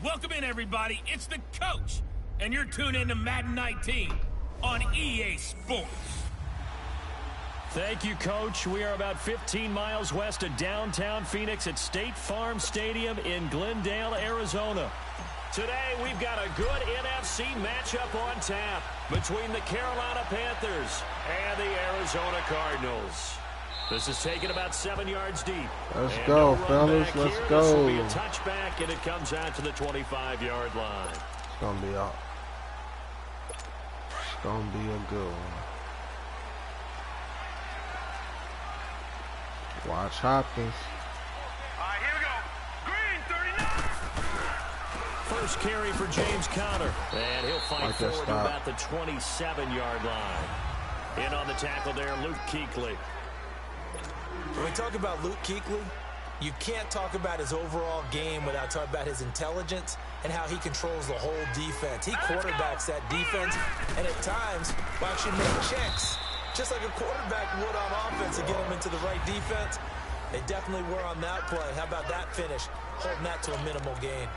Welcome in, everybody. It's the coach, and you're tuned in to Madden 19 on EA Sports. Thank you, Coach. We are about 15 miles west of downtown Phoenix at State Farm Stadium in Glendale, Arizona. Today, we've got a good NFC matchup on tap between the Carolina Panthers and the Arizona Cardinals. This is taken about 7 yards deep. Let's go, fellas. Let's go. This will be a touchback, and it comes out to the 25-yard line. It's gonna be a good one. Watch Hopkins. All right, here we go. Green, 39. First carry for James Conner, and he'll fight forward to about the 27-yard line. In on the tackle there, Luke Kuechly. When we talk about Luke Kuechly, you can't talk about his overall game without talking about his intelligence and how he controls the whole defense. He quarterbacks that defense, and at times will actually make checks, just like a quarterback would on offense to get him into the right defense. They definitely were on that play. How about that finish, holding that to a minimal gain?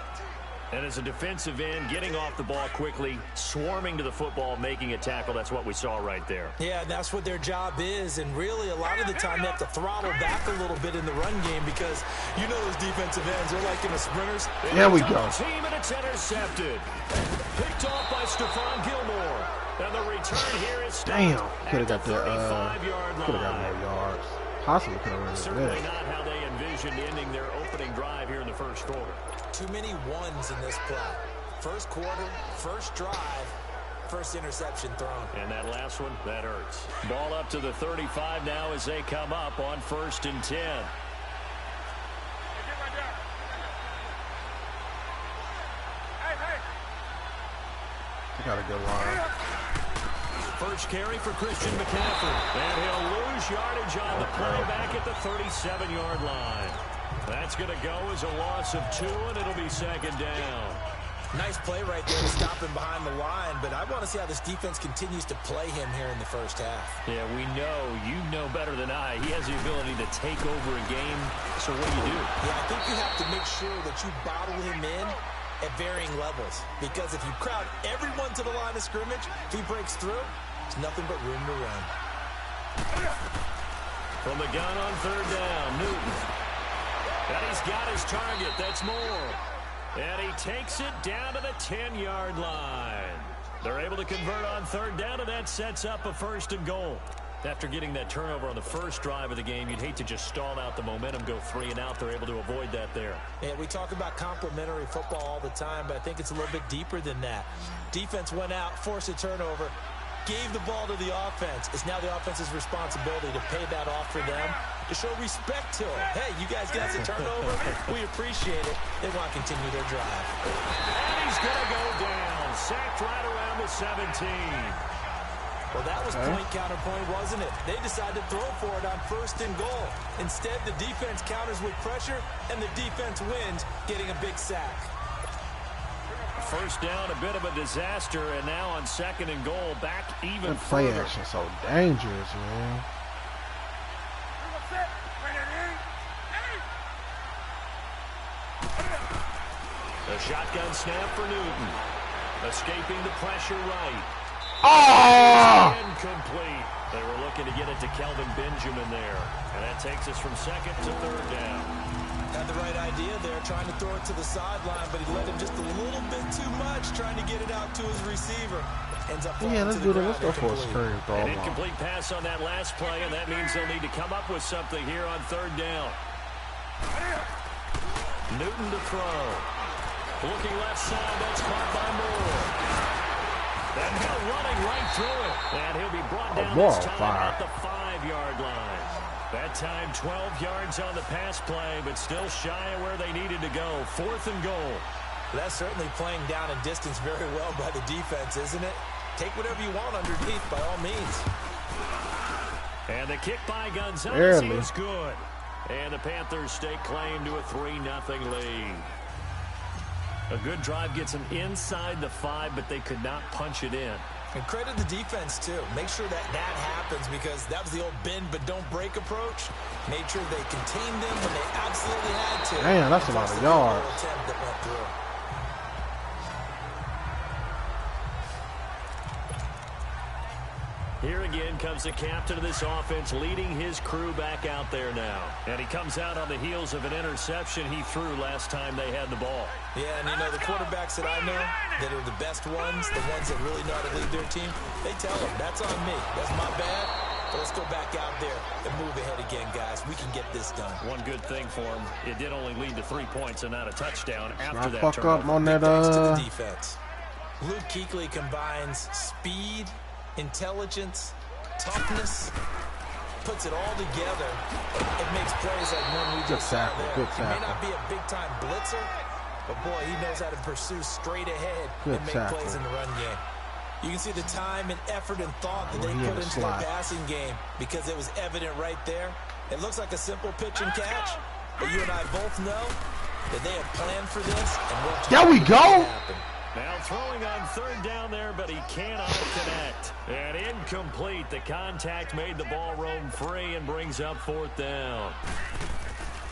And as a defensive end, getting off the ball quickly, swarming to the football, making a tackle, that's what we saw right there. Yeah, that's what their job is, and really a lot of the time they have to throttle back a little bit in the run game because you know those defensive ends, they're like in the sprinters. There we go. Team, and it's intercepted. Picked off by Stephon Gilmore. And the return here is damn. Could have got the 35-yard line. Could have got more yards. Possibly could have run it. Certainly not how they envisioned ending their opening drive here in the first quarter. Too many ones in this play. First quarter, first drive, first interception thrown. And that last one, that hurts. Ball up to the 35 now as they come up on 1st and 10. They got a good line. First carry for Christian McCaffrey. And he'll lose yardage on the play back at the 37-yard line. That's going to go as a loss of 2, and it'll be 2nd down. Nice play right there to stop him behind the line, but I want to see how this defense continues to play him here in the first half. Yeah, we know. You know better than I. He has the ability to take over a game, so what do? Yeah, I think you have to make sure that you bottle him in at varying levels, because if you crowd everyone to the line of scrimmage, if he breaks through, there's nothing but room to run. From the gun on 3rd down, Newton. And he's got his target. That's Moore. And he takes it down to the 10-yard line. They're able to convert on 3rd down, and that sets up a 1st and goal. After getting that turnover on the first drive of the game, you'd hate to just stall out the momentum, go 3 and out. They're able to avoid that there. Yeah, we talk about complementary football all the time, but I think it's a little bit deeper than that. Defense went out, forced a turnover, gave the ball to the offense. It's now the offense's responsibility to pay that off for them, to show respect to them. Hey, you guys got the turnover. We appreciate it. They want to continue their drive. And he's going to go down. Sacked right around the 17. Well, that was point counterpoint, wasn't it? They decided to throw for it on 1st and goal. Instead, the defense counters with pressure, and the defense wins, getting a big sack. First down, a bit of a disaster, and now on 2nd and goal, back even that play further. action so dangerous, man. The shotgun snap for Newton. Escaping the pressure right. Oh! Incomplete. They were looking to get it to Kelvin Benjamin there. And that takes us from 2nd to 3rd down. Had the right idea there, trying to throw it to the sideline, but he let him just a little bit too much, trying to get it out to his receiver. Ends up falling let's to the do that. Let's ground go for a screen throw. An incomplete pass on that last play, and that means they'll need to come up with something here on 3rd down. Newton to throw. Looking left side, that's caught by Moore. Then he'll running right through it. And he'll be brought down this time at the 5-yard line. That time 12 yards on the pass play, but still shy of where they needed to go. 4th and goal. That's certainly playing down in distance very well by the defense, isn't it? Take whatever you want underneath, by all means. And the kick by Gonzalez is good. And the Panthers stake claim to a 3-0 lead. A good drive gets them inside the 5, but they could not punch it in. And credit the defense, too. Make sure that happens, because that was the old bend but don't break approach. Made sure they contained them when they absolutely had to. Damn, that's a lot of yards. Attempt that went through. again comes the captain of this offense, leading his crew back out there now. And he comes out on the heels of an interception he threw last time they had the ball. Yeah, and you know, the quarterbacks that I know that are the best ones, the ones that really know how to lead their team, they tell them, that's on me. That's my bad. But let's go back out there and move ahead again, guys. We can get this done. One good thing for him, it did only lead to 3 points and not a touchdown after that fuck turnover. up on that, Thanks to the defense. Luke Kuechly combines speed, intelligence, toughness, puts it all together. It makes plays like one we just saw there. He may not be a big-time blitzer, but boy, he knows how to pursue straight ahead and make plays in the run game. You can see the time and effort and thought that they put into their passing game because it was evident right there. It looks like a simple pitch and catch, but you and I both know that they have planned for this and worked hard to make it happen. Now throwing on third down there, but he cannot connect. And incomplete. The contact made the ball roam free and brings up fourth down.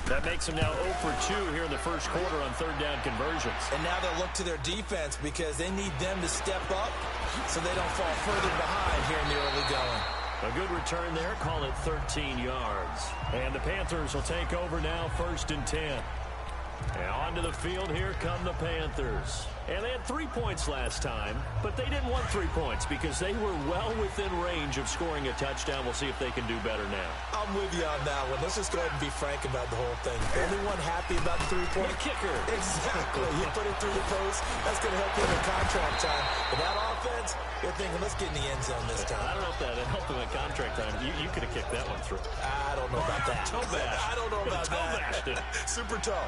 That makes them now 0 for 2 here in the first quarter on third down conversions. And now they'll look to their defense because they need them to step up so they don't fall further behind here in the early going. A good return there, call it 13 yards. And the Panthers will take over now, 1st and 10. And onto the field, here come the Panthers. And they had 3 points last time, but they didn't want 3 points because they were well within range of scoring a touchdown. We'll see if they can do better now. I'm with you on that one. Let's just go ahead and be frank about the whole thing. Anyone happy about the 3-point kicker? Exactly. You put it through the post. That's going to help you in contract time. But that offense, you're thinking, let's get in the end zone this time. I don't know if that helped them at contract time. You could have kicked that one through. I don't know about that. Toe bash. I don't know about that. Super toe.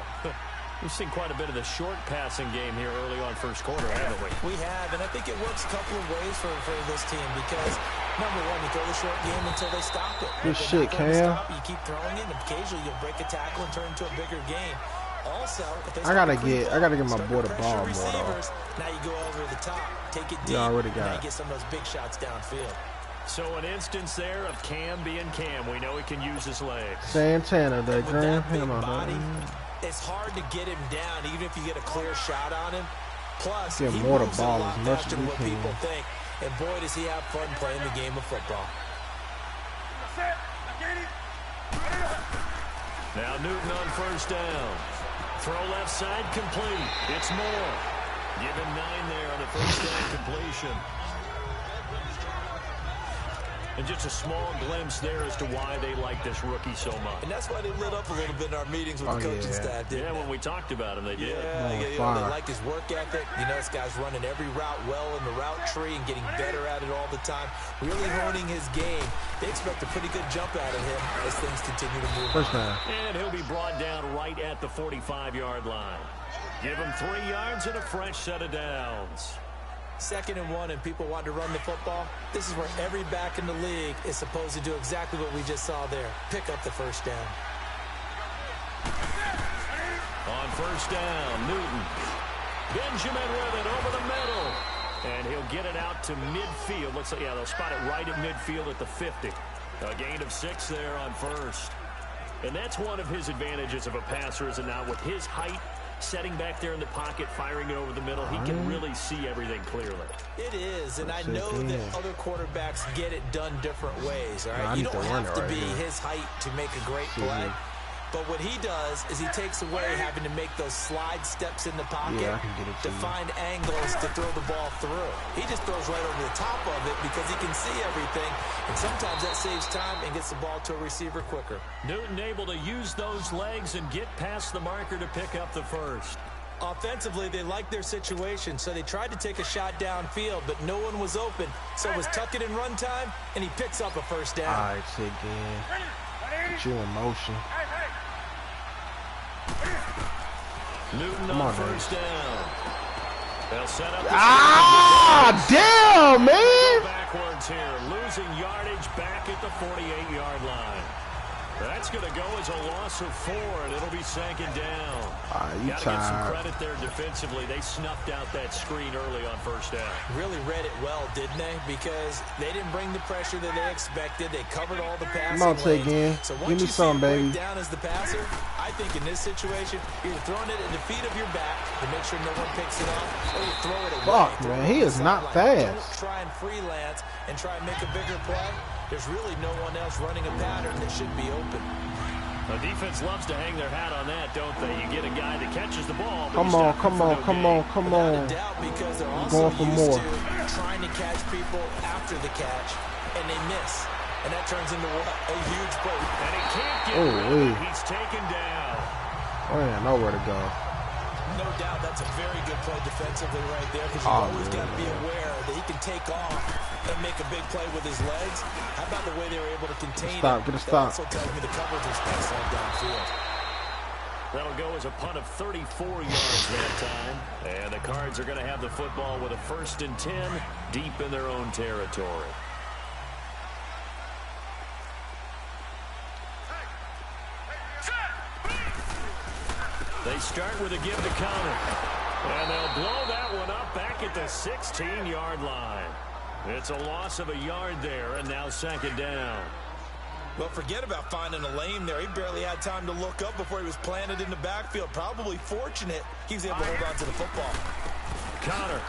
We've seen quite a bit of the short passing game here early on first quarter, haven't we? We have, and I think it works a couple of ways for this team because, number one, you throw the short game until they stop it. Good shit, Cam. You keep throwing it, and occasionally you'll break a tackle and turn into a bigger game. Also, if they I gotta get my boy the ball more though. Now you go over the top, take it deep. You already Now got you get some of those big shots downfield. So an instance there of Cam being Cam. We know he can use his legs. Santana, the grand body, it's hard to get him down, even if you get a clear shot on him. Plus, get he more the moves ball a lot as much faster as than he what can. people think. And boy, does he have fun playing the game of football. Now Newton on first down. Throw left side complete. It's Moore. Give him 9 there on the first down completion. And just a small glimpse there as to why they like this rookie so much. And that's why they lit up a little bit in our meetings with the coaching staff, didn't they? When we talked about him, they did. They like his work ethic. You know, this guy's running every route well in the route tree and getting better at it all the time. Really honing his game. They expect a pretty good jump out of him as things continue to move on. And he'll be brought down right at the 45-yard line. Give him 3 yards and a fresh set of downs. 2nd and 1, and people want to run the football. This is where every back in the league is supposed to do exactly what we just saw there. Pick up the first down. On first down, Newton. Benjamin with it over the middle. And he'll get it out to midfield. Looks like, they'll spot it right at midfield at the 50. A gain of 6 there on first. And that's one of his advantages of a passer, is it not? With his height, setting back there in the pocket, firing it over the middle, he can really see everything clearly. It is, and I know that other quarterbacks get it done different ways, all right? You don't have to be his height to make a great play. But what he does is he takes away having to make those slide steps in the pocket to find angles to throw the ball through. He just throws right over the top of it because he can see everything, and sometimes that saves time and gets the ball to a receiver quicker. Newton able to use those legs and get past the marker to pick up the first. Offensively, they liked their situation, so they tried to take a shot downfield, but no one was open. So it was tuck it in run time, and he picks up a first down. All right, sit again. Get you in motion. Newton on first down. They'll set up. Damn, man! Backwards here, losing yardage back at the 48-yard line. That's going to go as a loss of 4, and it'll be 2nd down. You Gotta give some tired. credit there defensively. They snuffed out that screen early on first down. Really read it well, didn't they? Because they didn't bring the pressure that they expected. They covered all the passing Come on, take lanes. in. So Give once me you some, see it baby. break down as the passer, I think in this situation, you're throwing it at the feet of your back to make sure no one picks it up, or you throw it away. Fuck, Throw man. it He on the is not sideline. fast. Don't try and freelance and try and make a bigger play. There's really no one else running a pattern that should be open. The defense loves to hang their hat on that, don't they? You get a guy that catches the ball. But Come he's on, not come good on, for no come gain. on, come Without on. a doubt, because they're We're also going for used more. to trying to catch people after the catch, and they miss. And that turns into what? A huge play. And he can't get Oh, rid of wait. it. He's taken down. I ain't nowhere to go. No doubt that's a very good play defensively right there, because you've Oh, always got to be yeah. aware that he can take off and make a big play with his legs. How about the way they were able to contain Stop, him? get a That stop. also tells me the coverage was excellent downfield. That'll go as a punt of 34 yards that time. And the Cards are going to have the football with a 1st and 10 deep in their own territory. They start with a give to Connor. And they'll blow that one up back at the 16-yard line. It's a loss of a yard there, and now 2nd down. Well, forget about finding a lane there. He barely had time to look up before he was planted in the backfield. Probably fortunate he was able to hold on to the football. Connor.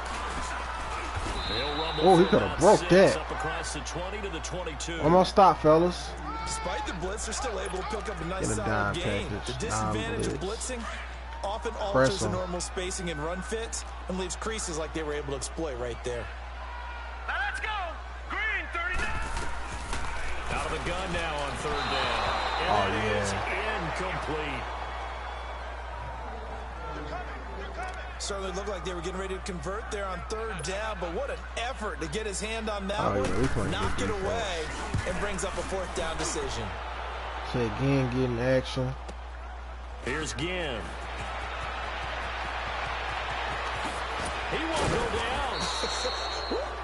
Oh, he could have broke that. Up across the 20 to the 22. Almost stop, fellas. Despite the blitz, they're still able to pick up a nice Get a solid dime gain. package, The disadvantage of non-blitz. blitzing often alters Press the 'em. normal spacing and run fits and leaves creases like they were able to exploit right there. Now let's go. Green 39. Out of the gun now on 3rd down. And Oh, it yeah. is incomplete. Certainly looked like they were getting ready to convert there on 3rd down, but what an effort to get his hand on that Oh, yeah, we one, playing knock good it defense. away, and brings up a 4th down decision. Say again, getting action. Here's Ginn. He won't go down.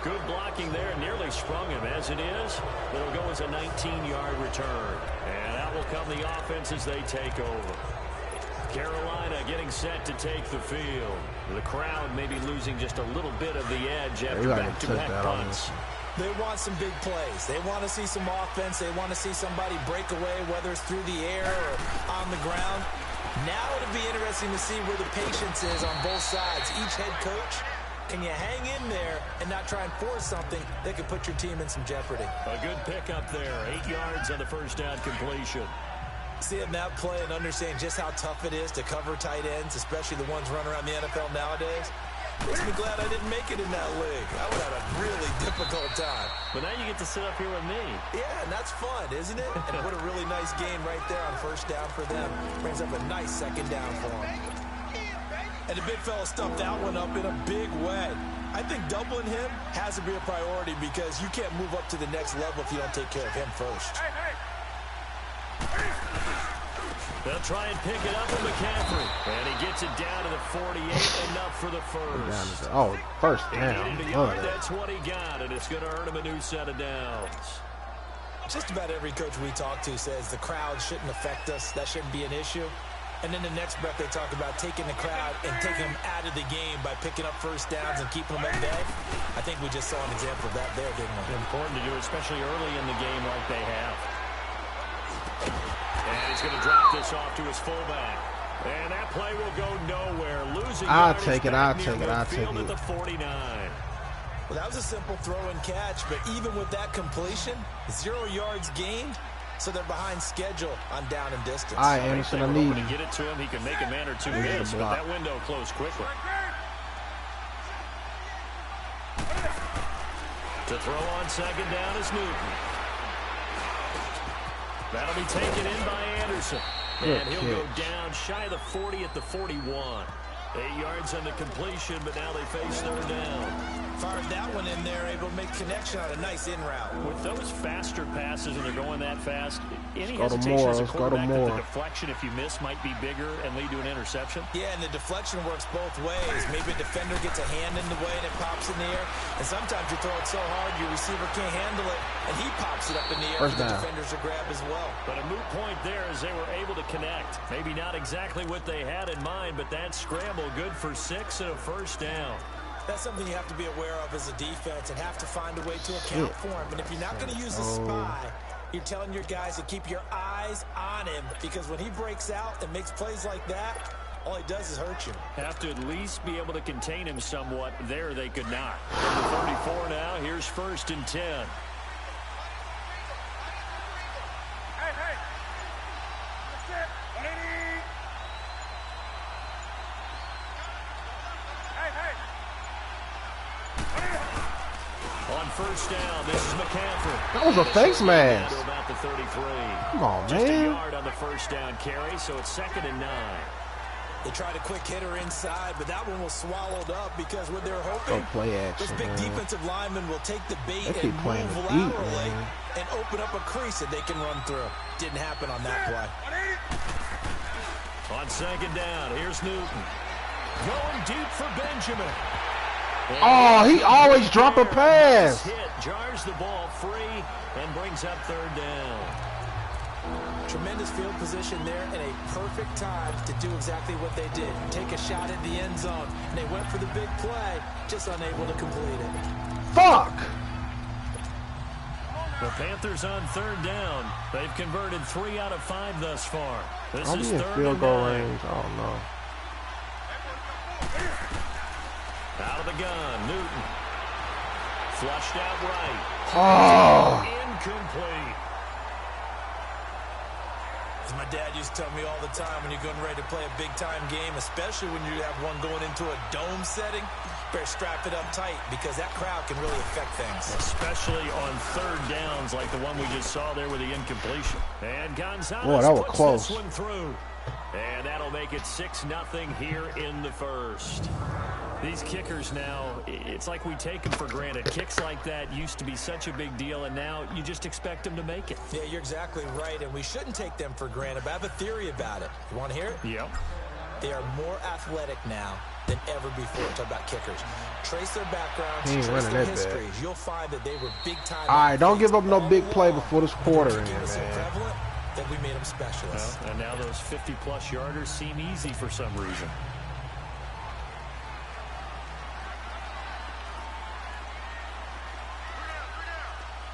Good blocking there. Nearly sprung him. As it is, it'll go as a 19-yard return. And out will come the offense as they take over. Carolina getting set to take the field. The crowd maybe losing just a little bit of the edge after we gotta take back-to-back that on punts. They want some big plays. They want to see some offense. They want to see somebody break away, whether it's through the air or on the ground. Now it'll be interesting to see where the patience is on both sides. Each head coach, can you hang in there and not try and force something that could put your team in some jeopardy? A good pickup there. 8 yards on the 1st down completion. Seeing that play and understanding just how tough it is to cover tight ends, especially the ones running around the NFL nowadays, makes me glad I didn't make it in that league. I would have a really difficult time. But now you get to sit up here with me. Yeah, and that's fun, isn't it? And what a really nice game right there on 1st down for them. Brings up a nice 2nd down for them. And the big fella stuffed that one up in a big way. I think doubling him has to be a priority because you can't move up to the next level if you don't take care of him first. They'll try and pick it up with McCaffrey. And he gets it down to the 48, enough for the first. Oh, 1st He down. needed a yard, that's what he got, and it's going to earn him a new set of downs. Just about every coach we talk to says the crowd shouldn't affect us. That shouldn't be an issue. And then the next breath they talk about taking the crowd and taking them out of the game by picking up 1st downs and keeping them at bay. I think we just saw an example of that there, didn't we? Important to do, especially early in the game like they have. And he's going to drop this off to his fullback. And that play will go nowhere. Losing I'll yardage take it, back I'll near take it, I'll midfield take at it. the 49. Well, that was a simple throw and catch, but even with that completion, 0 yards gained, so they're behind schedule on down and distance. All right, Anderson, They I were need hoping you. to get it to him. He can make a man or two Here's the miss, but block. that window closed quickly. To throw on 2nd down is Newton. That'll be taken in by Anderson. Good And he'll go catch. down shy of the 40 at the 41. 8 yards on the completion, but now they face third down. Fired that one in there, able to make connection on a nice in route. With those faster passes and they're going that fast, any Let's go to hesitation more. as a Let's go to quarterback that more. the deflection, if you miss, might be bigger and lead to an interception? Yeah, and the deflection works both ways. Maybe a defender gets a hand in the way and it pops in the air. And sometimes you throw it so hard your receiver can't handle it, and he pops it up in the air for the defenders to grab as well. But a moot point there as they were able to connect. Maybe not exactly what they had in mind, but that scramble good for 6 and a first down. That's something you have to be aware of as a defense and have to find a way to account for him. And if you're not going to use a spy, you're telling your guys to keep your eyes on him, because when he breaks out and makes plays like that, all he does is hurt you. Have to at least be able to contain him somewhat. There they could not. Number 34 now. Here's 1st and 10. Hey, hey. That's it. 180. Hey, hey. On 1st down, this is McCaffrey. That was a face mask. To about the 33. Come on, Just a man. yard on the 1st down carry, so it's 2nd and 9. They tried a quick hitter inside, but that one was swallowed up because what they were hoping, Go play action, those big man. defensive linemen will take the bait They and keep playing move the deep, laterally man. and open up a crease that they can run through. Didn't happen on that play. 180. On 2nd down, here's Newton. Going deep for Benjamin. Oh, he always drop a pass. Hit, jars the ball free, and brings up 3rd down. Tremendous field position there and a perfect time to do exactly what they did. Take a shot at the end zone. And they went for the big play, just unable to complete it. Fuck. The Panthers on 3rd down. They've converted 3 out of 5 thus far. This I'll is be in 3rd field and goal 9. range. Oh, no. Out of the gun, Newton. Flushed out right. Oh. Incomplete. As my dad used to tell me all the time, when you're getting ready to play a big-time game, especially when you have one going into a dome setting, better strap it up tight because that crowd can really affect things. Especially on 3rd downs like the one we just saw there with the incompletion. And Gonzalez Boy, that was puts close. this one through. And that'll make it 6-0 here in the 1st. These kickers now, it's like we take them for granted. Kicks like that used to be such a big deal, and now you just expect them to make it. Yeah, you're exactly right, and we shouldn't take them for granted, but I have a theory about it. You want to hear it? Yep. They are more athletic now than ever before. Talk about kickers. Trace their backgrounds, He ain't trace running their that bad. histories. You'll find that they were big-time. All right, don't athletes give up no all big play along. before this quarter in, Kicking was so man. prevalent that we made them specialists. Well, and now those 50-plus yarders seem easy for some reason.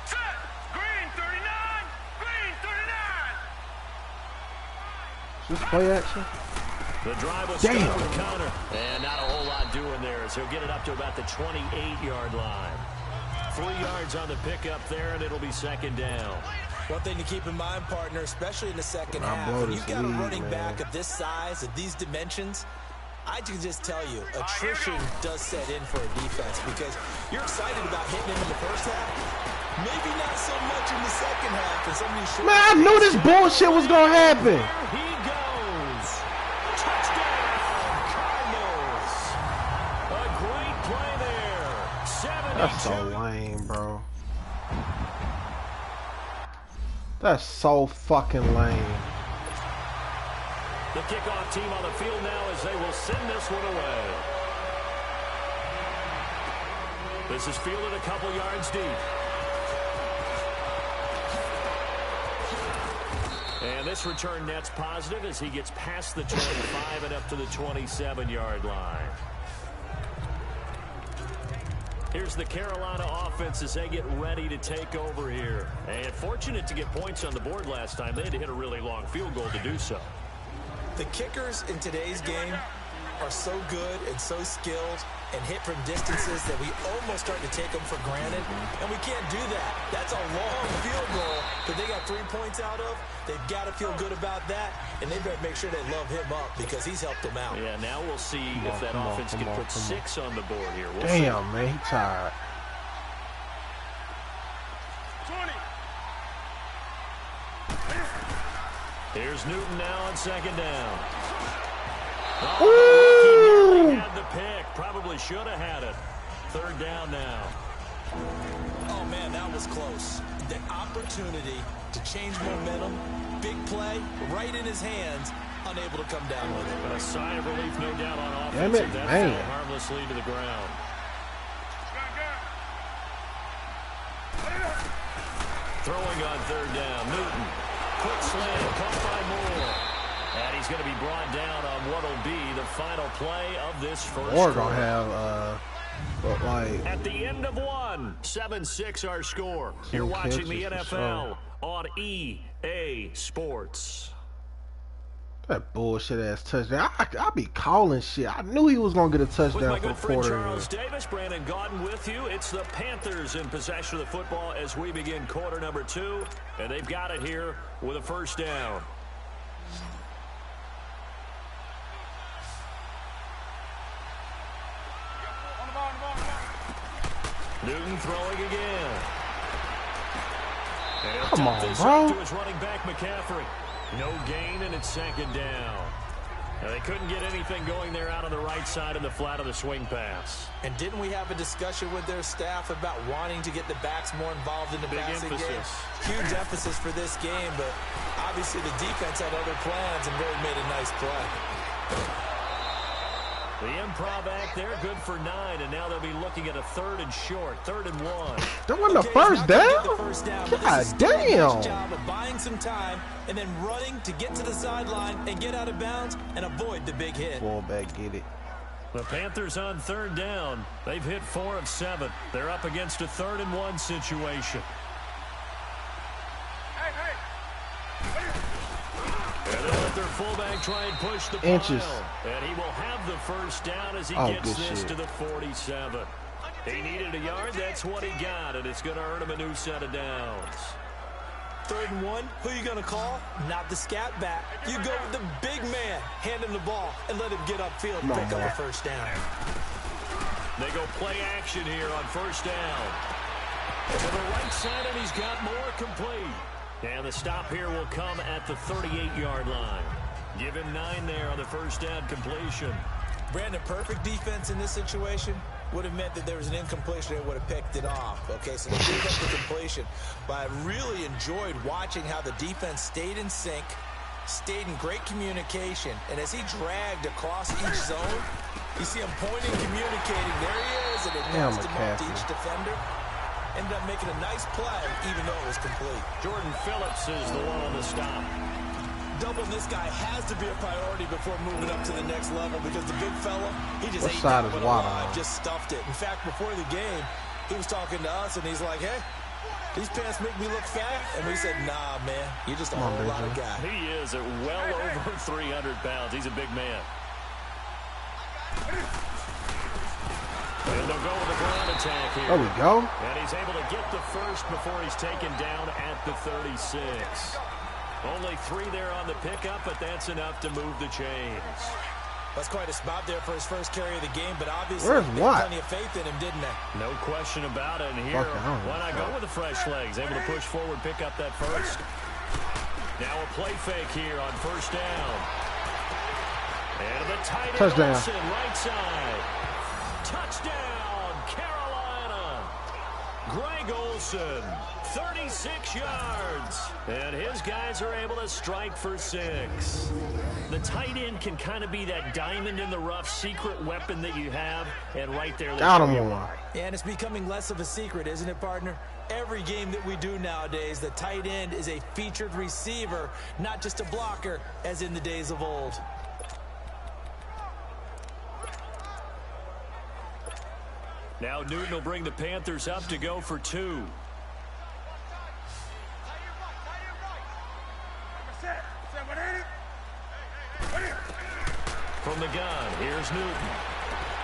Set. Green 39. Green 39. Just play action. The drive will Damn. start with Connor. And not a whole lot doing there as he'll get it up to about the 28-yard line. 3 yards on the pickup there, and it'll be 2nd down. One thing to keep in mind, partner, especially in the second I'll half, blow when this you've got a lead, running man. back of this size, of these dimensions, I can just tell you, attrition does set in for a defense because you're excited about hitting him in the first half. Maybe not so much in the second half. And some of these short Man, I knew this bullshit was going to happen. There he goes. Touchdown, Cardinals. A great play there. 72. That's so lame, bro. That's so fucking lame. The kickoff team on the field now as they will send this one away. This is fielded a couple yards deep. And this return net's positive as he gets past the 25 and up to the 27-yard line. Here's the Carolina offense as they get ready to take over here. And fortunate to get points on the board last time. They had to hit a really long field goal to do so. The kickers in today's game are so good and so skilled and hit from distances that we almost start to take them for granted, and we can't do that. That's a long field goal that they got 3 points out of. They've got to feel good about that, and they better make sure they love him up because he's helped them out. Yeah, now we'll see if that offense can put 6 on the board here. We'll Damn, see. man, he tired. 20. Here's Newton now on 2nd down. Ooh! they should have had it. Third down now. Oh, man, that was close. The opportunity to change momentum, big play, right in his hands, unable to come down with it. But a sigh of relief, no doubt, on offense. Damn it, that man. fell harmlessly to the ground. Throwing on third down, Newton. Quick slant, caught by Moore. And he's going to be brought down on what will be the final play of this first Or quarter. gonna have like At the end of one, 7-6 our score. You're Some watching the catches for NFL on EA Sports. that bullshit ass touchdown. I be calling shit. I knew he was gonna get a With my touchdown for good the friend quarter. Charles Davis, Brandon Gaudin with you. It's the Panthers in possession of the football as we begin quarter number 2. And they've got it here with a first down. Newton throwing again. And he'll Come dump on, this bro. up to his running back, McCaffrey. No gain, and it's second down. Now, they couldn't get anything going there out on the right side of the flat of the swing pass. And didn't we have a discussion with their staff about wanting to get the backs more involved in the Big passing game? emphasis. Huge emphasis for this game, but obviously the defense had other plans and really made a nice play. The improv act there, good for 9, and now they'll be looking at a 3rd and short, 3rd and 1. That wasn't the Okay, first he's not gonna get down. the first down, but this God is still a damn. nice job of buying some time and then running to get to the sideline and get out of bounds and avoid the big hit. Fullback, get it. The Panthers on 3rd down. They've hit 4 of 7. They're up against a 3rd and 1 situation. And they'll let their fullback try and push the Inches. pile. And he will have the first down as he Oh, gets good this shit. to the 47. He needed a yard. That's what he got, and it's going to earn him a new set of downs. 3rd and 1, who you going to call? Not the scat back. You go with the big man, hand him the ball, and let him get upfield and Come on, pick up man. a first down. They go play action here on first down. To the right side, and he's got more complete. And the stop here will come at the 38-yard line. Give him 9 there on the first down completion. Brandon, perfect defense in this situation would have meant that there was an incompletion and would have picked it off. Okay, so they gave up the completion. But I really enjoyed watching how the defense stayed in sync, stayed in great communication, and as he dragged across each zone, you see him pointing, communicating. There he is, and it Damn, passed him off to McCaffrey. each defender. Ended up making a nice play, even though it was complete. Jordan Phillips is the one on the stop. Doubling this guy has to be a priority before moving up to the next level because the big fella, he just What ate side that is one Watt alive, on? just stuffed it. In fact, before the game, he was talking to us, and he's like, hey, these pants make me look fat. And we said, nah, man, you're just a Come on, whole lot of Benji. guy. He is at well over 300 pounds. He's a big man. And they'll go with the ground attack here. There we go. And he's able to get the first before he's taken down at the 36. Only 3 there on the pickup, but that's enough to move the chains. That's quite a spot there for his first carry of the game, but obviously Where's they Watt? had plenty of faith in him, didn't they? No question about it. And here, Fuck, I don't know. why not go with the fresh legs? Able to push forward, pick up that first. Now a play fake here on first down. And the tight end Touchdown. Olsen, right side. Touchdown, Carolina. Greg Olsen, 36 yards. And his guys are able to strike for 6. The tight end can kind of be that diamond in the rough secret weapon that you have. And right there, they Got show him you one. why. And it's becoming less of a secret, isn't it, partner? Every game that we do nowadays, the tight end is a featured receiver, not just a blocker, as in the days of old. Now Newton will bring the Panthers up to go for 2. From the gun, here's Newton.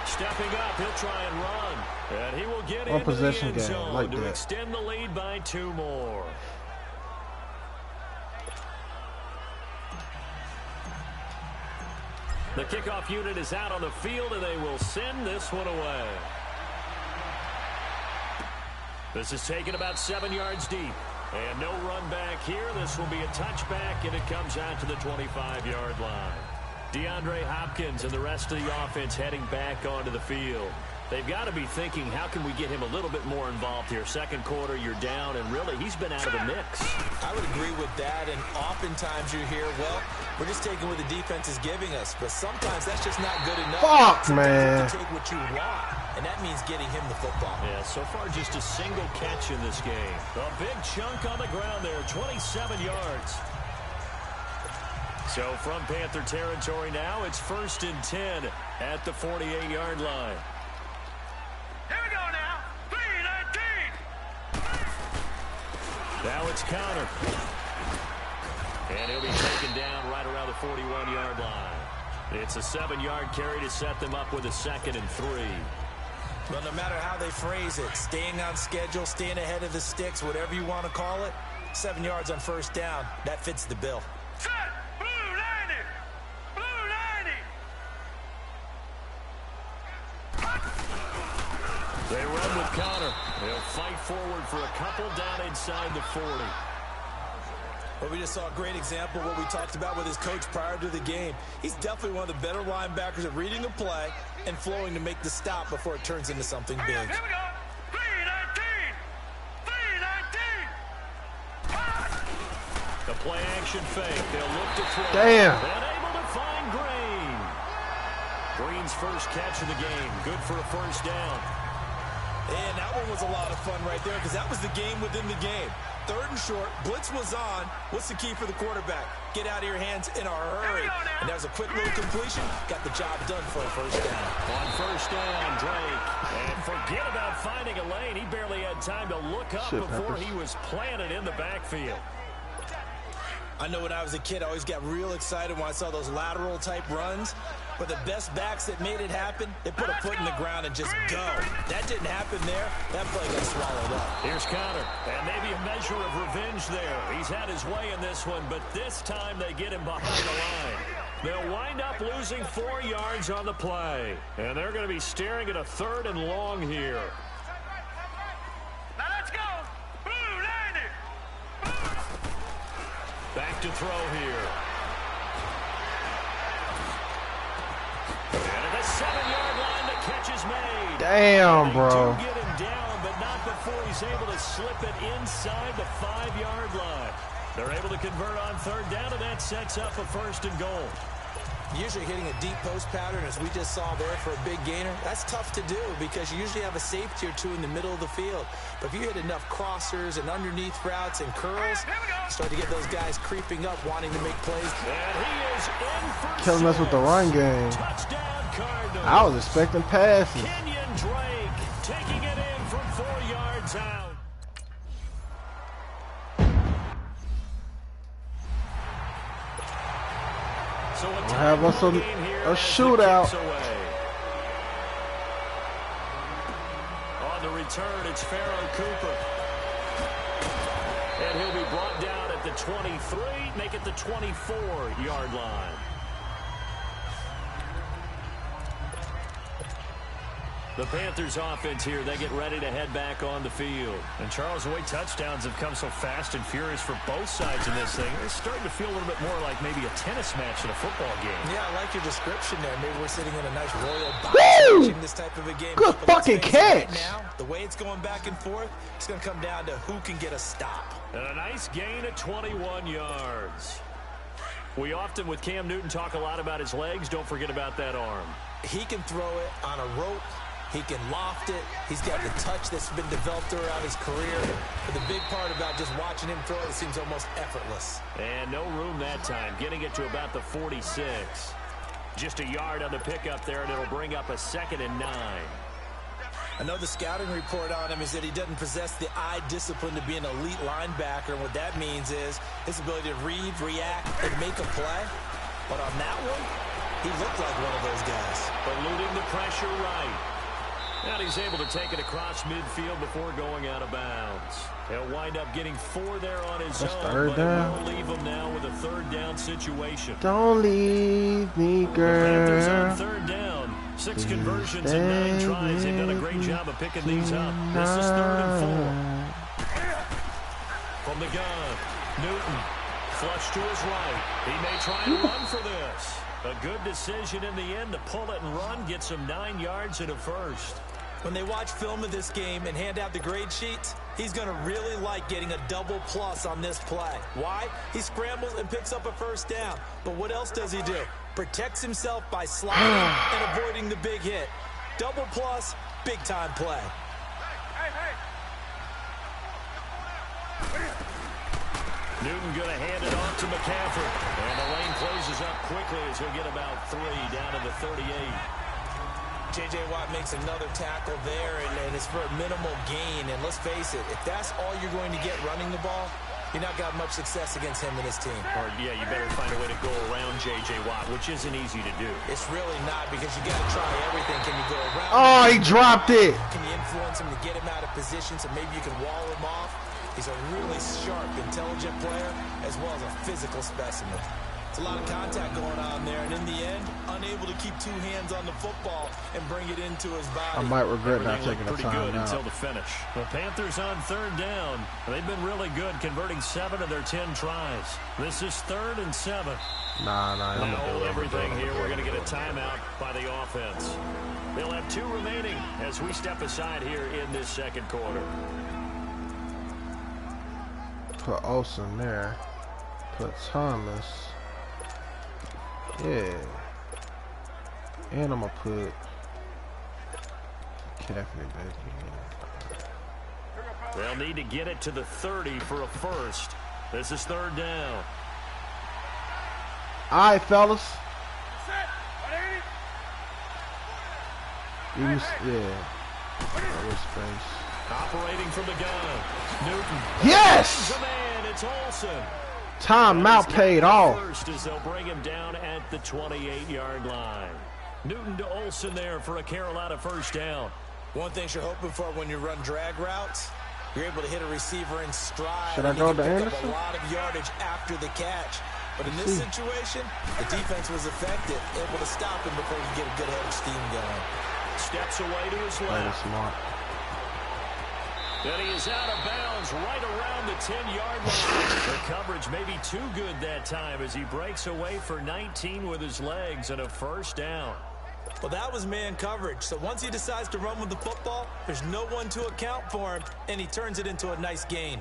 Stepping up, he'll try and run. And he will get One into the possession end game, zone like to that. extend the lead by 2 more. The kickoff unit is out on the field, and they will send this one away. This is taken about 7 yards deep. And no run back here. This will be a touchback, and it comes out to the 25-yard line. DeAndre Hopkins and the rest of the offense heading back onto the field. They've got to be thinking, how can we get him a little bit more involved here? Second quarter, you're down, and really, he's been out of the mix. I would agree with that, and oftentimes you hear, well, we're just taking what the defense is giving us, but sometimes that's just not good enough. Fuck, sometimes man. you have to take what you want, and that means getting him the football. Yeah, so far just a single catch in this game. A big chunk on the ground there, 27 yards. So from Panther territory now, it's 1st and 10 at the 48-yard line. Here we go now. 3-19. Now it's Connor. And he'll be taken down right around the 41-yard line. It's a 7-yard carry to set them up with a 2nd and 3. Well, no matter how they phrase it, staying on schedule, staying ahead of the sticks, whatever you want to call it, 7 yards on 1st down, that fits the bill. Set. Blue 90. Blue 90. They run with Connor. They'll fight forward for a couple down inside the 40. Well, we just saw a great example of what we talked about with his coach prior to the game. He's definitely one of the better linebackers at reading a play and flowing to make the stop before it turns into something big. Here we go. 3-19. 3-19. The play action fake. They'll look to throw. Damn. And able to find Green. Green's first catch of the game. Good for a 1st down. And that one was a lot of fun right there because that was the game within the game. 3rd and short, blitz was on. What's the key for the quarterback? Get out of your hands in a hurry. And that was a quick little completion. Got the job done for a 1st down. On 1st down, Drake. And forget about finding a lane. He barely had time to look up before he was planted in the backfield. I know when I was a kid, I always got real excited when I saw those lateral type runs. But the best backs that made it happen, they put a foot in the ground and just go. That didn't happen there. That play got swallowed up. Here's Connor. And maybe a measure of revenge there. He's had his way in this one, but this time they get him behind the line. They'll wind up losing 4 yards on the play. And they're going to be staring at a 3rd and long here. Now let's go. Blue 90. Back to throw here. And at the 7-yard line, the catch is made. Damn, bro. They do get him down, but not before he's able to slip it inside the 5-yard line. They're able to convert on 3rd down, and that sets up a 1st and goal. Usually hitting a deep post pattern, as we just saw there for a big gainer, that's tough to do because you usually have a safety or two in the middle of the field. But if you hit enough crossers and underneath routes and curls, you start to get those guys creeping up, wanting to make plays. And he is in for Killing us with the run game. Touchdown, Cardinals. I was expecting passes. Kenyon Drake taking it in from 4 yards out. So We'll have us a shootout. On the return, it's Pharaoh Cooper. And he'll be brought down at the 23, make it the 24-yard line. The Panthers offense here, they get ready to head back on the field. And Charles, the way touchdowns have come so fast and furious for both sides in this thing, it's starting to feel a little bit more like maybe a tennis match in a football game. Yeah, I like your description there. Maybe we're sitting in a nice royal box watching this type of a game. Good fucking catch. Right now, the way it's going back and forth, it's going to come down to who can get a stop. And a nice gain of 21 yards. We often, with Cam Newton, talk a lot about his legs. Don't forget about that arm. He can throw it on a rope. He can loft it. He's got the touch that's been developed throughout his career. But the big part about just watching him throw it seems almost effortless. And no room that time, getting it to about the 46. Just a yard on the pickup there, and it'll bring up a 2nd and 9. I know the scouting report on him is that he doesn't possess the eye discipline to be an elite linebacker. And what that means is his ability to read, react, and make a play. But on that one, he looked like one of those guys. Eluding the pressure right. And he's able to take it across midfield before going out of bounds. He'll wind up getting 4 there on his own, third down. But it will leave him now with a 3rd down situation. Don't leave me, girl. The Panthers on 3rd down. 6 conversions and 9 tries. They've done a great job of picking these up. This is 3rd and 4. From the gun, Newton. Flush to his right. He may try and run for this. A good decision in the end to pull it and run, get some 9 yards and a first. When they watch film of this game and hand out the grade sheets, he's going to really like getting a double plus on this play. Why? He scrambles and picks up a first down. But what else does he do? Protects himself by sliding and avoiding the big hit. Double plus, big-time play. Newton going to hand it off to McCaffrey. And the lane closes up quickly as he'll get about 3 down to the 38. J.J. Watt makes another tackle there, and it's for a minimal gain. And let's face it, if that's all you're going to get running the ball, you're not got much success against him and his team. Or, yeah, you better find a way to go around J.J. Watt, which isn't easy to do. It's really not, because you got to try everything. Can you go around Oh, him? he dropped it. Can you influence him to get him out of position so maybe you can wall him off? He's a really sharp, intelligent player, as well as a physical specimen. It's a lot of contact going on there, and in the end, unable to keep 2 hands on the football and bring it into his body. I might regret not Everything taking the looked time pretty good out. until the finish. The Panthers on 3rd down. They've been really good, converting 7 of their 10 tries. This is 3rd and 7. Nah, I'm Now gonna hold do everything here. We're going to get a it. timeout by the offense. They'll have 2 remaining as we step aside here in this 2nd quarter. Put Olsen there. Put Thomas. Yeah. And I'm gonna put Caffrey back in. They'll need to get it to the 30 for a first. This is 3rd down. All right, fellas. Yeah. Space. Operating from the gun. Newton. Yes! There's a man. It's Olsen. Timeout paid off. First as they'll bring him down at the 28-yard line. Newton to Olsen there for a Carolina first down. One thing you're hoping for when you run drag routes, you're able to hit a receiver in stride. Should I and go you to can pick Anderson? up a lot of yardage after the catch. But in this situation, the defense was effective, able to stop him before he could get a good head of steam going. Steps away to his That left. is smart. And he is out of bounds right around the 10-yard line. The coverage may be too good that time as he breaks away for 19 with his legs and a first down. Well, that was man coverage. So once he decides to run with the football, there's no one to account for him, and he turns it into a nice gain.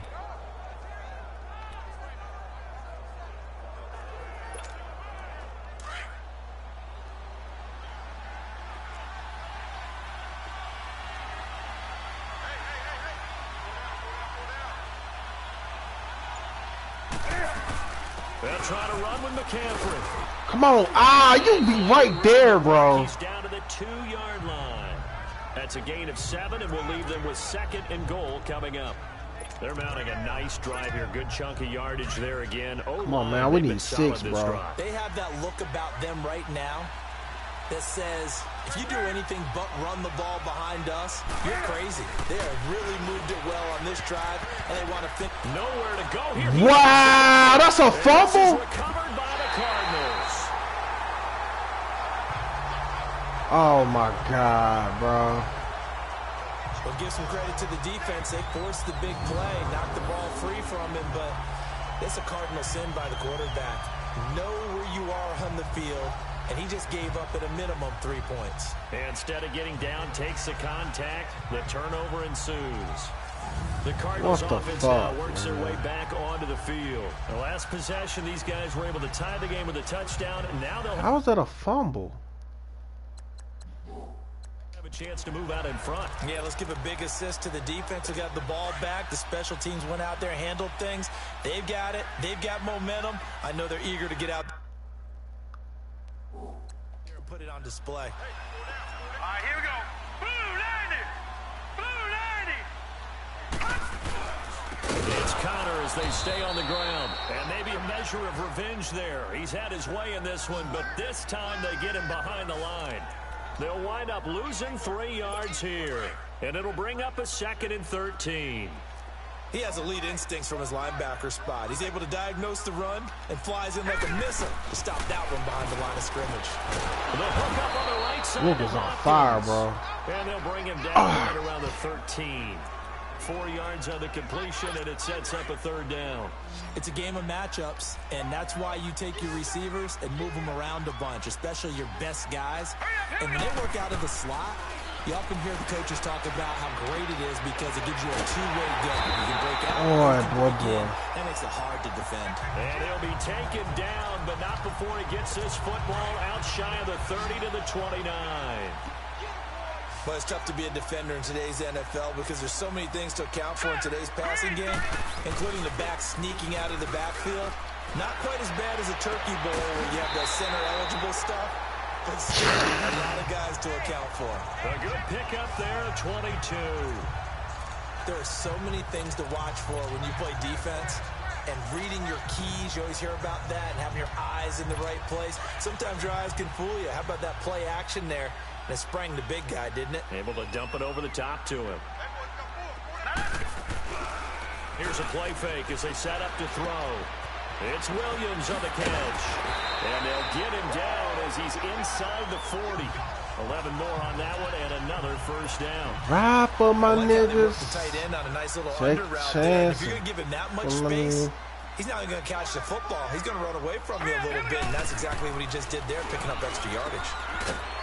They'll try to run with McCaffrey. Come on. You be right there, bro. He's down to the 2-yard line. That's a gain of 7, and we'll leave them with 2nd and goal coming up. They're mounting a nice drive here. Good chunk of yardage there again. Come on, man. We need 6, bro. They have that look about them right now that says, if you do anything but run the ball behind us, you're crazy. They have really moved it well on this drive, and they want to fit. Nowhere to go here. Wow, that's a This is fumble. recovered by the Cardinals. Oh my God, bro. We'll give some credit to the defense. They forced the big play, knocked the ball free from him, but it's a cardinal sin by the quarterback. Know where you are on the field, and he just gave up at a minimum 3 points. Instead of getting down, takes the contact. The turnover ensues. The Cardinals offense now works their way back onto the field. The last possession, these guys were able to tie the game with a touchdown, and now they'll How was that a fumble? have a chance to move out in front. Yeah, let's give a big assist to the defense who got the ball back. The special teams went out there, handled things. They've got it. They've got momentum. I know they're eager to get out there and put it on display. All right, here we go. Blue 90. Blue 90. It's Connor as they stay on the ground. And maybe a measure of revenge there. He's had his way in this one, but this time they get him behind the line. They'll wind up losing 3 yards here. And it'll bring up a 2nd and 13. He has elite instincts from his linebacker spot. He's able to diagnose the run and flies in like a missile to stop that one behind the line of scrimmage. The hook up on the right side. Nigga's on fire, bro. And they'll bring him down right around the 13. 4 yards on the completion, and it sets up a 3rd down. It's a game of matchups, and that's why you take your receivers and move them around a bunch, especially your best guys. And when they work out of the slot, you often hear the coaches talk about how great it is because it gives you a two-way go. You can break out. Boy. That makes it hard to defend. And he'll be taken down, but not before he gets this football out shy of the 30 to the 29. But it's tough to be a defender in today's NFL because there's so many things to account for in today's passing game, including the back sneaking out of the backfield. Not quite as bad as a turkey bowl where you have the center-eligible stuff, but still a lot of guys to account for. A good pickup there, 22. There are so many things to watch for when you play defense. And reading your keys, you always hear about that, and having your eyes in the right place. Sometimes your eyes can fool you. How about that play action there? And it sprang the big guy, didn't it? Able to dump it over the top to him. Here's a play fake as they set up to throw. It's Williams on the catch. And they'll get him down as he's inside the 40. 11 more on that one and another 1st down. Ride for my niggas. The tight end on a nice little Take under route chance. there. If you're going to give him that much space, he's not going to catch the football. He's going to run away from you a little bit, and that's exactly what he just did there, picking up extra yardage.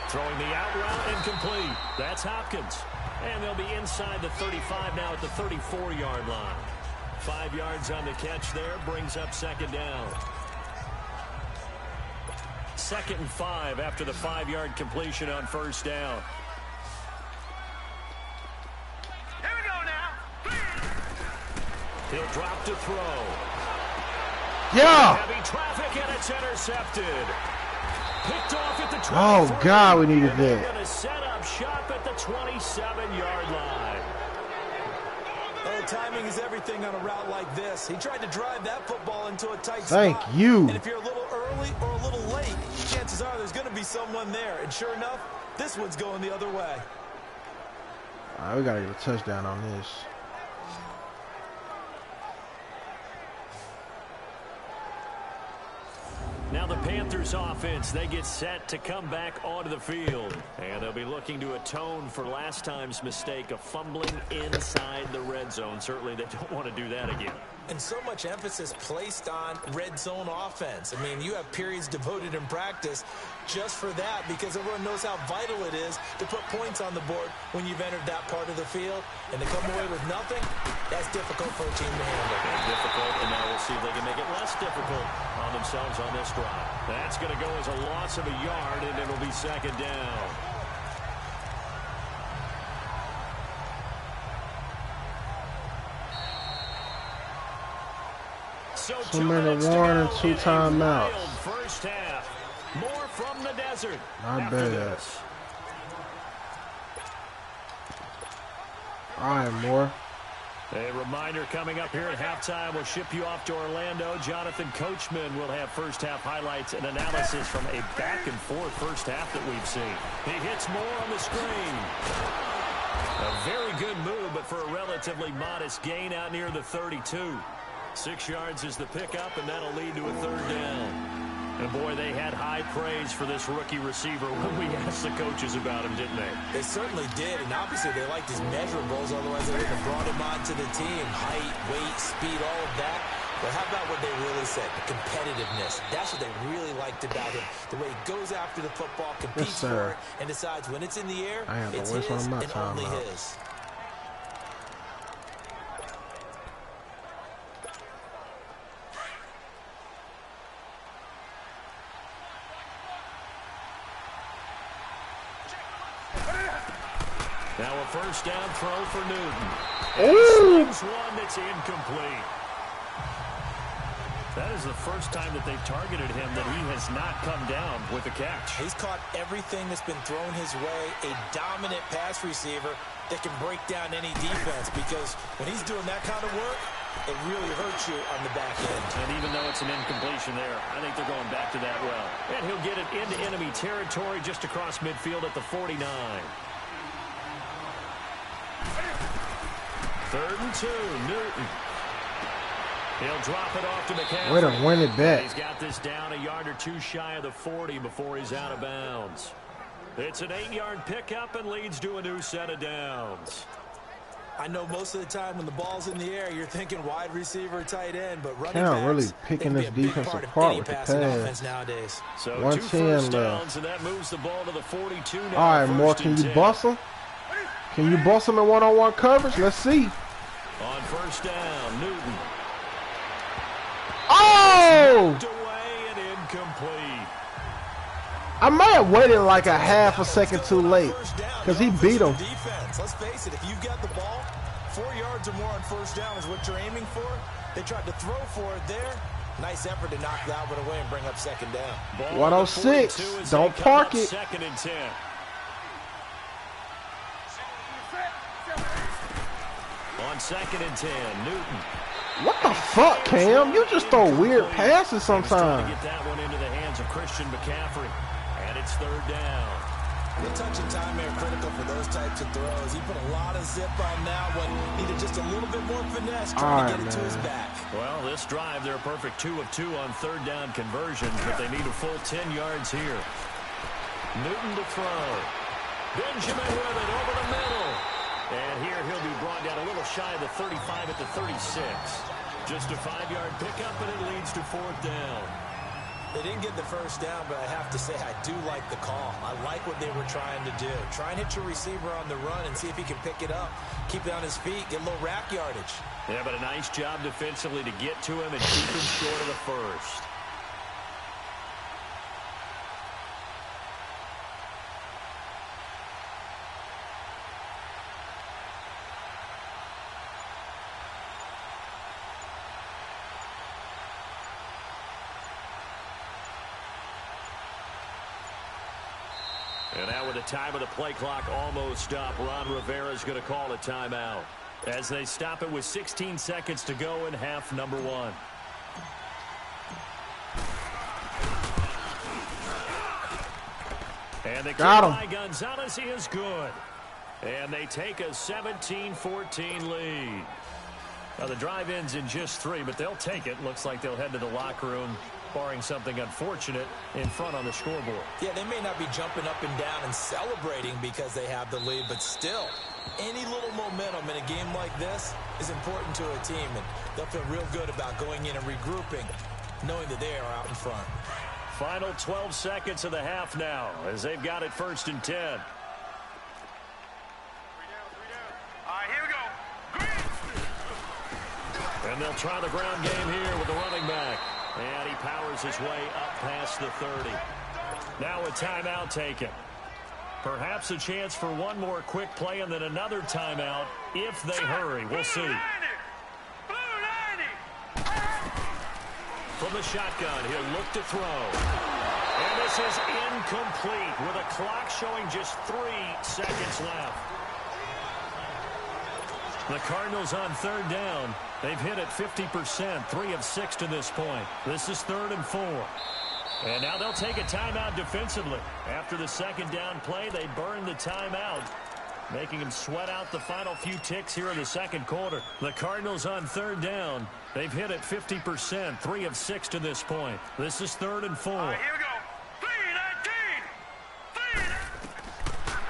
Throwing the out route incomplete. That's Hopkins. And they'll be inside the 35 now at the 34-yard line. 5 yards on the catch there, brings up 2nd down. 2nd and 5 after the 5-yard completion on 1st down. Here we go now. He'll drop to throw. Yeah. Heavy traffic, and it's intercepted. Picked off at the 23. Oh, God, we needed They're that. going to set up shop at the 27-yard line. Oh, timing is everything on a route like this. He tried to drive that football into a tight Thank spot. you. And if you're a little early or a little late, chances are there's going to be someone there. And sure enough, this one's going the other way. All right, we got to get a touchdown on this. Now the Panthers offense, they get set to come back onto the field. And they'll be looking to atone for last time's mistake of fumbling inside the red zone. Certainly they don't want to do that again. And so much emphasis placed on red zone offense. I mean, you have periods devoted in practice just for that because everyone knows how vital it is to put points on the board when you've entered that part of the field. And to come away with nothing, that's difficult for a team to handle. Difficult, and now we'll see if they can make it less difficult on themselves on this drive. That's going to go as a loss of a yard, and it'll be 2nd down. So many warning, 2 timeouts. First half. More from the desert. Not bad. All right, more. A reminder coming up here at halftime. We'll ship you off to Orlando. Jonathan Coachman will have first half highlights and analysis from a back-and-forth first half that we've seen. He hits more on the screen. A very good move, but for a relatively modest gain out near the 32. 6 yards is the pickup, and that'll lead to a 3rd down. And, boy, they had high praise for this rookie receiver when we asked the coaches about him, didn't they? They certainly did, and obviously they liked his measurables, otherwise they wouldn't have brought him onto the team. Height, weight, speed, all of that. But how about what they really said? The competitiveness. That's what they really liked about him. The way he goes after the football, competes for it, and decides when it's in the air, it's his and only his. Now a first down throw for Newton. Ooh. Slings one that's incomplete. That is the first time that they've targeted him that he has not come down with a catch. He's caught everything that's been thrown his way. A dominant pass receiver that can break down any defense because when he's doing that kind of work, it really hurts you on the back end. And even though it's an incompletion there, I think they're going back to that well. And he'll get it into enemy territory just across midfield at the 49. 3rd and 2, Newton. He'll drop it off to McCaffrey. Way to win it back. He's got this down a yard or 2 shy of the 40 before he's out of bounds. It's an 8-yard pickup and leads to a new set of downs. I know most of the time when the ball's in the air, you're thinking wide receiver, tight end, but running Cam backs, really they picking can be this a big defense part of apart any with the passing pass. offense nowadays. So 2 110 first left. downs, and that moves the ball to the 42 now. All right, Moore, can you bust him? Can you bust him in one-on-one coverage? Let's see. On first down, Newton. Oh! Knocked away and incomplete. I might have waited like a half a second too late because he beat him. Defense. Let's face it, if you've got the ball, 4 yards or more on first down is what you're aiming for. They tried to throw for it there. Nice effort to knock that one away and bring up second down. Ball 106. Don't park it. Second and 10. On second and 10, Newton. What the fuck, Cam? You just throw weird passes Trying sometimes. to get that one into the hands of Christian McCaffrey. And it's third down. The touch and time are critical for those types of throws. He put a lot of zip on that one. Needed just a little bit more finesse trying to get it to his back. Well, this drive, they're a perfect 2 of 2 on third down conversions, but they need a full 10 yards here. Newton to throw. Benjamin with it over the middle. And here he'll be brought down a little shy of the 35 at the 36. Just a 5-yard pickup, and it leads to fourth down. They didn't get the first down, but I have to say I do like the call. I like what they were trying to do. Try and hit your receiver on the run and see if he can pick it up. Keep it on his feet, get a little rack yardage. Yeah, but a nice job defensively to get to him and keep him short of the first. And now with the time of the play clock almost up, Ron Rivera's going to call a timeout as they stop it with 16 seconds to go in half number 1. And the kick by Gonzalez is good. And they take a 17-14 lead. Now the drive ends in just 3, but they'll take it. Looks like they'll head to the locker room, barring something unfortunate, in front on the scoreboard. Yeah, they may not be jumping up and down and celebrating because they have the lead, but still, any little momentum in a game like this is important to a team, and they'll feel real good about going in and regrouping, knowing that they are out in front. Final 12 seconds of the half now, as they've got it first and 10. All right, here we go. And they'll try the ground game here with the running back. And he powers his way up past the 30. Now a timeout taken. Perhaps a chance for one more quick play and then another timeout if they hurry. We'll see. From the shotgun, he'll look to throw. And this is incomplete with a clock showing just 3 seconds left. The Cardinals on third down. They've hit it 50%, 3 of 6 to this point. This is 3rd and 4. And now they'll take a timeout defensively. After the second down play, they burn the timeout, making them sweat out the final few ticks here in the second quarter. The Cardinals on third down. They've hit it 50%, 3 of 6 to this point. This is 3rd and 4. All right, here we go.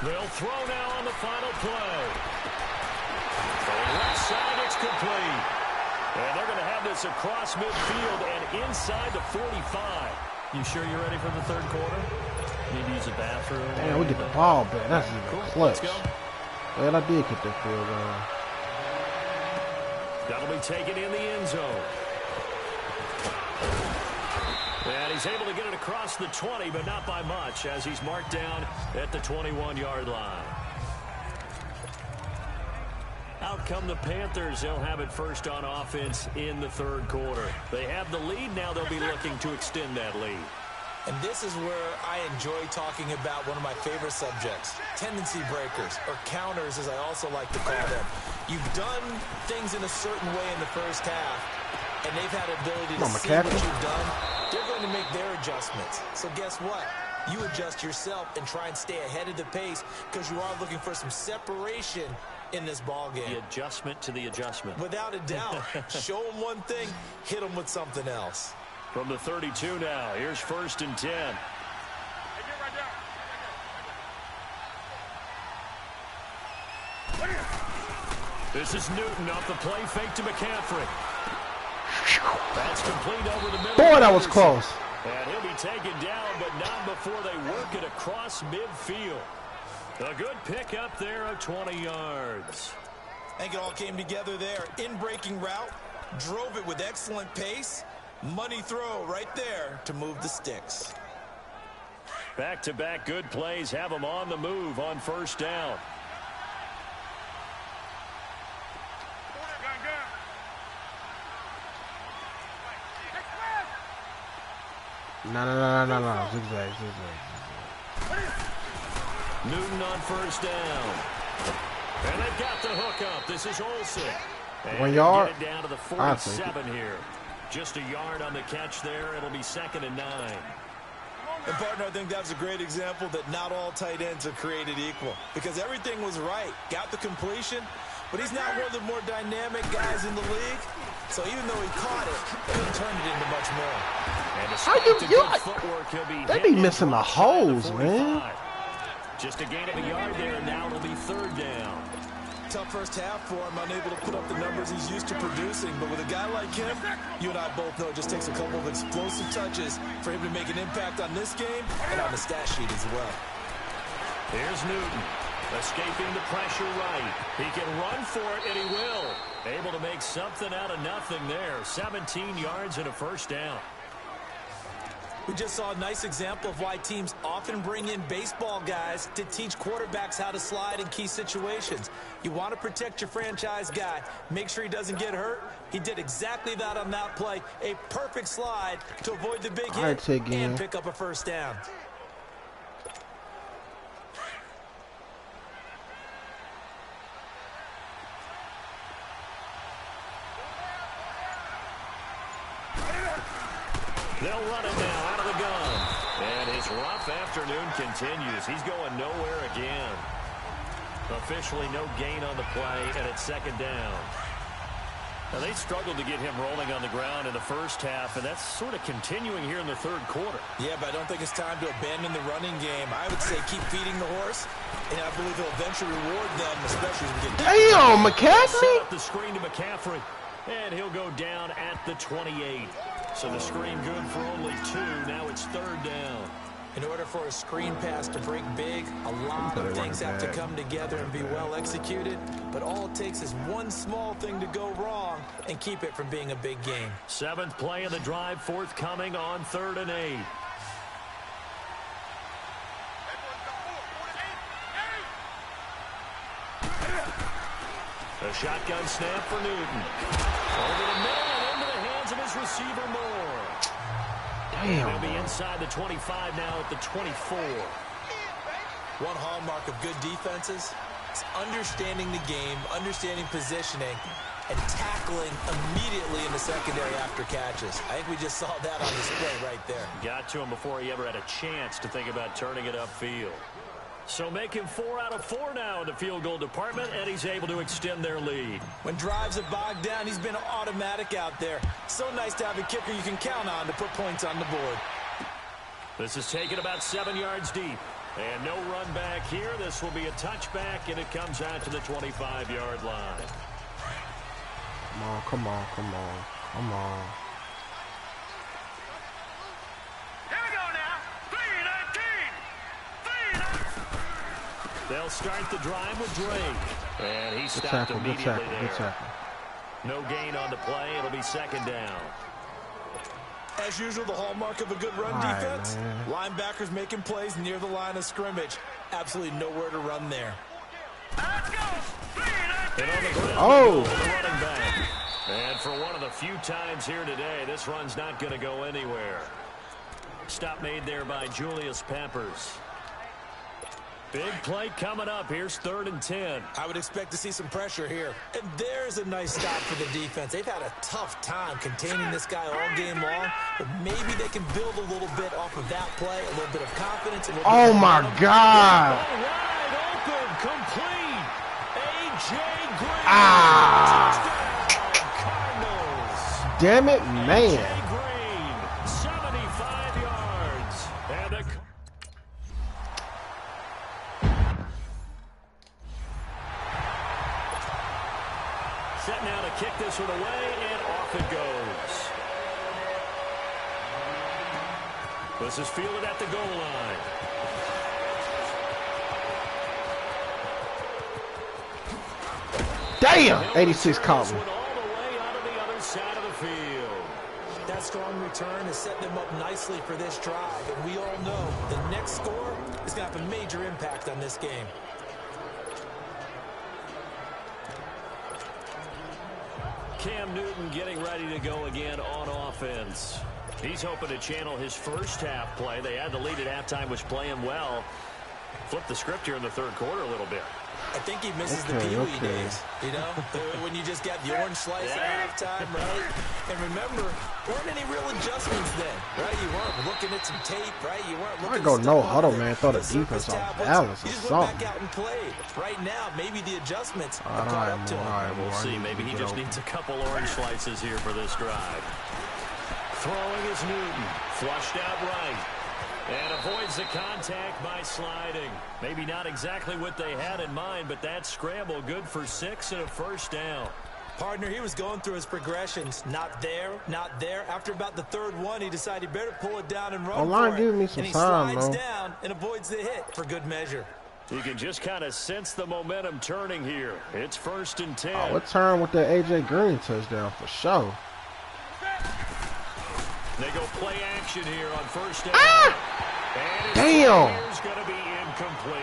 3-19. They'll throw now on the final play. Left side, it's complete. And they're going to have this across midfield and inside the 45. You sure you're ready for the third quarter? Need to use a bathroom? Damn, we get the ball back. That's even Cool. clutch. Let's go. Well, I did get that field goal. That'll be taken in the end zone. And he's able to get it across the 20, but not by much, as he's marked down at the 21-yard line. Out come the Panthers. They'll have it first on offense in the third quarter. They have the lead. Now they'll be looking to extend that lead. And this is where I enjoy talking about one of my favorite subjects, tendency breakers, or counters as I also like to call them. You've done things in a certain way in the first half, and they've had ability to see what you've done. They're going to make their adjustments. So guess what? You adjust yourself and try and stay ahead of the pace because you are looking for some separation in this ball game. The adjustment to the adjustment. Without a doubt. Show them one thing, hit them with something else. From the 32 now, here's 1st and 10. Hey, get right down. This is Newton off the play fake to McCaffrey. That's complete over the middle. Boy, that was close. And he'll be taken down, but not before they work it across midfield. A good pickup there of 20 yards. I think it all came together there. In-breaking route, drove it with excellent pace. Money throw right there to move the sticks. Back-to-back good plays have them on the move on first down. No. Zigzag. Newton on first down. And they've got the hook up. This is Olsen. And 1 yard. Get it down to the 47 here. Just a yard on the catch there. It'll be 2nd and 9. And, partner, I think that's a great example that not all tight ends are created equal. Because everything was right. Got the completion, but he's not one of the more dynamic guys in the league. So even though he caught it, he couldn't turn it into much more. And How they be missing the holes, man. Just a gain of a yard there, and now it'll be 3rd down. Tough first half for him, unable to put up the numbers he's used to producing. But with a guy like him, you and I both know it just takes a couple of explosive touches for him to make an impact on this game and on the stat sheet as well. Here's Newton, escaping the pressure right. He can run for it, and he will. Able to make something out of nothing there. 17 yards and a first down. We just saw a nice example of why teams often bring in baseball guys to teach quarterbacks how to slide in key situations. You want to protect your franchise guy. Make sure he doesn't get hurt. He did exactly that on that play. A perfect slide to avoid the big hit and pick up a first down. They'll run it now out of the gun. And his rough afternoon continues. He's going nowhere again. Officially no gain on the play, and it's 2nd down. Now, they struggled to get him rolling on the ground in the first half, and that's sort of continuing here in the 3rd quarter. Yeah, but I don't think it's time to abandon the running game. I would say keep feeding the horse, and I believe he'll eventually reward them, especially as we get... Damn, McCaffrey! Set up the screen to McCaffrey, and he'll go down at the 28. So the screen good for only 2. Now it's 3rd down. In order for a screen pass to break big, a lot of things have to come together and be well executed. But all it takes is one small thing to go wrong and keep it from being a big game. 7th play of the drive forthcoming on 3rd and 8. A shotgun snap for Newton. Over the middle and into the hands of his receiver Moore. Damn. He'll be inside the 25 now at the 24. One hallmark of good defenses is understanding the game, understanding positioning, and tackling immediately in the secondary after catches. I think we just saw that on display right there. Got to him before he ever had a chance to think about turning it upfield. So making 4 out of 4 now in the field goal department, and he's able to extend their lead. When drives are bogged down, he's been automatic out there. So nice to have a kicker you can count on to put points on the board. This is taken about 7 yards deep. And no run back here. This will be a touchback, and it comes out to the 25-yard line. Come on. Here we go now. 3-19. They'll start the drive with Drake. And he stopped immediately there. Good tackle. No gain on the play. It'll be 2nd down. As usual, the hallmark of a good run defense. Linebackers making plays near the line of scrimmage. Absolutely nowhere to run there. Let's go. 3-19. And on the ground, Oh! the running back. And for one of the few times here today, this run's not going to go anywhere. Stop made there by Julius Peppers. Big play coming up. Here's 3rd and 10. I would expect to see some pressure here. And there's a nice stop for the defense. They've had a tough time containing this guy all game long, but maybe they can build a little bit off of that play, a little bit of confidence. Oh, my God. Wide open, complete. A.J. Green. Touchdown, Cardinals. Damn it, man. A.J. Green, 75 yards. And the... set now to kick this one away, and off it goes. This is fielded at the goal line. Damn! 86 caught me. All the way out of the other side of the field. That strong return has set them up nicely for this drive, and we all know the next score is going to have a major impact on this game. Cam Newton getting ready to go again on offense. He's hoping to channel his first half play. They had the lead at halftime, was playing well. Flip the script here in the third quarter a little bit. I think he misses the Pee Wee days, you know, when you just got the orange slice at halftime, right? And remember, there weren't any real adjustments then, right? You weren't looking at some tape, right? You weren't looking I go no huddle, man. Throw the defense off balance or you just something. went back out and played. Right now, maybe the adjustments have All caught right, up to him. all right, We'll see. Maybe he just needs a couple orange slices here for this drive. Throwing is Newton. Flushed out right. And avoids the contact by sliding. Maybe not exactly what they had in mind, but that scramble good for 6 and a first down. Partner, he was going through his progressions. Not there, not there. After about the third one, he decided he better pull it down and run for it. Give me some and he time, slides though. down and avoids the hit for good measure. You can just kind of sense the momentum turning here. It's 1st and 10. Oh, it turned with the A.J. Green touchdown for sure. They go play action here on 1st down. And Damn! It's going to be incomplete.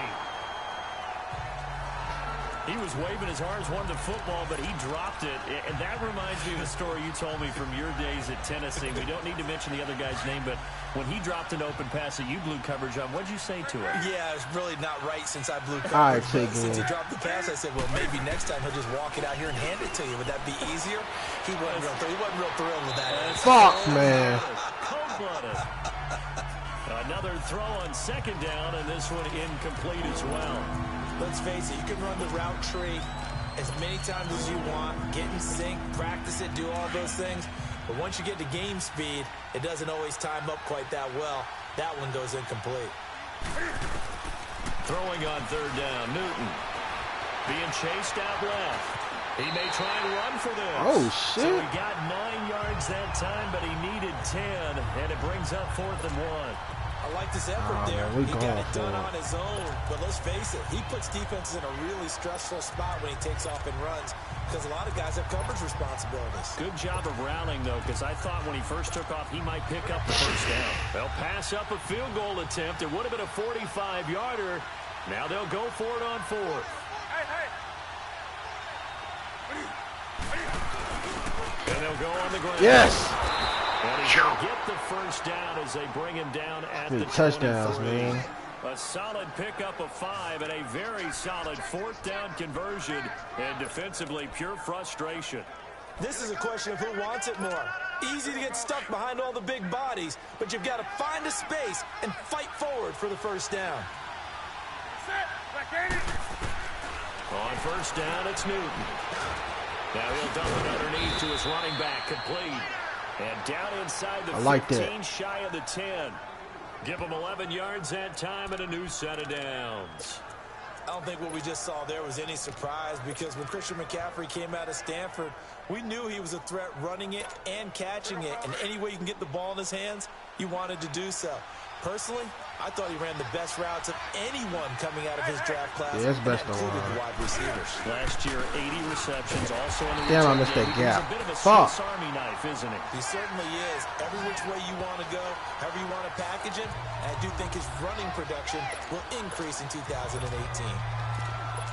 He was waving his arms, wanted the football, but he dropped it. And that reminds me of a story you told me from your days at Tennessee. We don't need to mention the other guy's name, but when he dropped an open pass that you blew coverage on, what'd you say to him? Yeah, it's really not right since I blew coverage. All right, But since he dropped the pass, I said, well, maybe next time he'll just walk it out here and hand it to you. Would that be easier? He wasn't real thrilled with that. Fuck, man. Cold-blooded. Another throw on 2nd down, and this one incomplete as well. Let's face it, you can run the route tree as many times as you want, get in sync, practice it, do all those things. But once you get to game speed, it doesn't always time up quite that well. That one goes incomplete. Throwing on 3rd down, Newton. Being chased out left. He may try and run for this. Oh, shit. So he got 9 yards that time, but he needed 10, and it brings up 4th and 1. I like this effort there. Man, he got it done on his own. But let's face it, he puts defenses in a really stressful spot when he takes off and runs because a lot of guys have coverage responsibilities. Good job of rallying, though, because I thought when he first took off, he might pick up the 1st down. They'll pass up a field goal attempt. It would have been a 45-yarder. Now they'll go for it on 4th. And they'll go on the ground. Yes! And he's going to get the 1st down as they bring him down at the touchdowns, 23. man. A solid pickup of 5 and a very solid 4th down conversion. And defensively, pure frustration. This is a question of who wants it more. Easy to get stuck behind all the big bodies, but you've got to find a space and fight forward for the 1st down. On 1st down, it's Newton. Now he'll dump it underneath to his running back, complete. And down inside the 15, shy of the 10. Give him 11 yards that time and a new set of downs. I don't think what we just saw there was any surprise because when Christian McCaffrey came out of Stanford, we knew he was a threat running it and catching it. And any way you can get the ball in his hands, he wanted to do so. Personally, I thought he ran the best routes of anyone coming out of his draft class. Yeah, it's best and that included the wide receivers. Last year, 80 receptions, also in the damn, I missed that gap. Fuck. Army knife, isn't he? He certainly is. Every which way you want to go, however you want to package him, and I do think his running production will increase in 2018.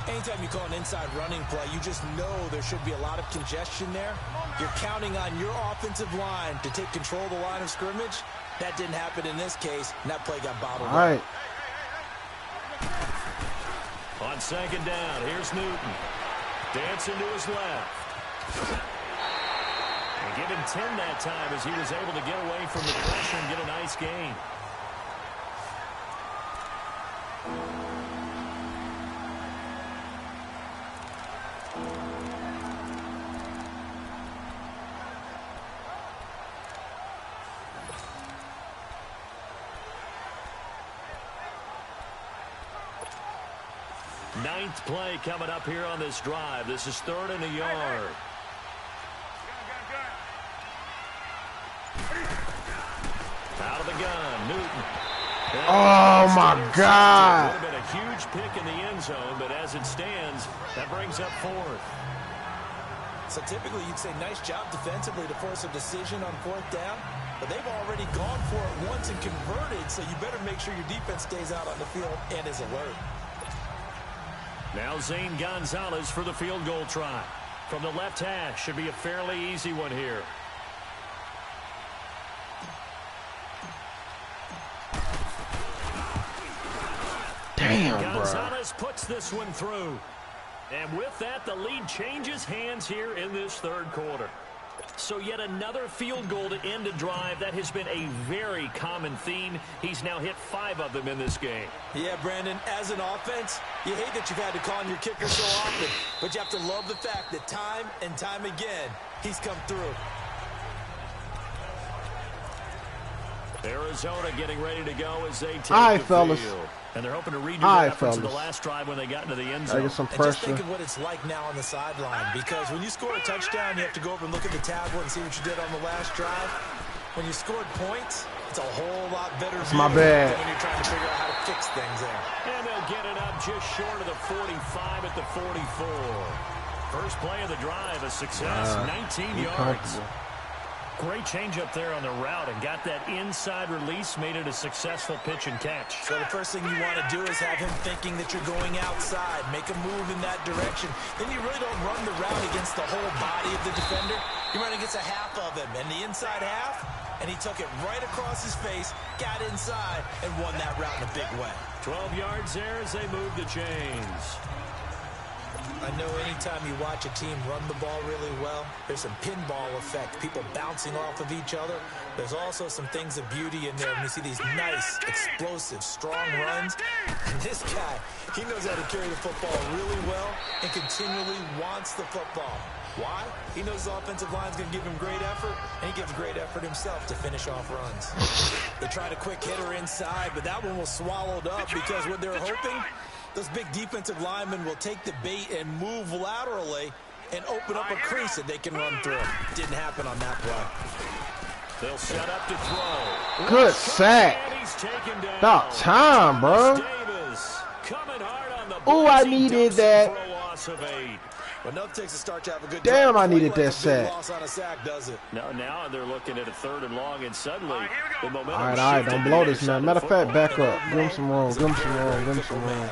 Anytime you call an inside running play, you just know there should be a lot of congestion there. You're counting on your offensive line to take control of the line of scrimmage. That didn't happen in this case, and that play got bottled up. All right. On 2nd down, here's Newton. Dancing to his left. And give him 10 that time as he was able to get away from the pressure and get a nice gain. Ninth play coming up here on this drive. This is 3rd and a yard. the gun. Newton. Oh, my God. Would have been a huge pick in the end zone, but as it stands, that brings up 4th. So typically you'd say nice job defensively to force a decision on 4th down, but they've already gone for it once and converted, so you better make sure your defense stays out on the field and is alert. Now Zane Gonzalez for the field goal try. From the left hash, should be a fairly easy one here. Damn, bro. Gonzalez puts this one through. And with that, the lead changes hands here in this 3rd quarter. So yet another field goal to end a drive. That has been a very common theme. He's now hit 5 of them in this game. Yeah, Brandon, as an offense, you hate that you've had to call on your kicker so often, but you have to love the fact that time and time again, he's come through. Arizona getting ready to go as they take Hi, the fellas. field. And they're hoping to redo Hi, their efforts in the fellas. last drive when they got into the end I zone. get some And just pressure. think of what it's like now on the sideline, because when you score a touchdown, you have to go over and look at the tablet and see what you did on the last drive. When you scored points, it's a whole lot better It's view my bad. than when you're trying to figure out how to fix things there. And they'll get it up just short of the 45 at the 44. First play of the drive, a success, 19 yards. Great change up there on the route and got that inside release, made it a successful pitch and catch. So the first thing you want to do is have him thinking that you're going outside, make a move in that direction. Then you really don't run the route against the whole body of the defender. You run against a half of him, and the inside half, and he took it right across his face, got inside, and won that route in a big way. 12 yards there as they move the chains. I know anytime you watch a team run the ball really well, there's some pinball effect, people bouncing off of each other. There's also some things of beauty in there when you see these nice, explosive, strong runs. And this guy, he knows how to carry the football really well and continually wants the football. Why? He knows the offensive line's going to give him great effort, and he gives great effort himself to finish off runs. They tried a quick hitter inside, but that one was swallowed up because what they're hoping, those big defensive linemen will take the bait and move laterally and open up a crease that they can run through. Didn't happen on that play. They'll set up to throw. Good sack. And he's taken down. About time, bro. Davis coming hard on the Ooh, I blitz. He needed dumps that. it for a loss of 8. But enough takes a start to have a good Damn, drive. I needed Like that a big sack. loss on a sack, does it? Now they're looking at a 3rd and long, and suddenly the momentum All right, shifted don't to blow the this, other man. side Matter of of the fact, back football. up. Give him some room. Give him some room. Give him some room.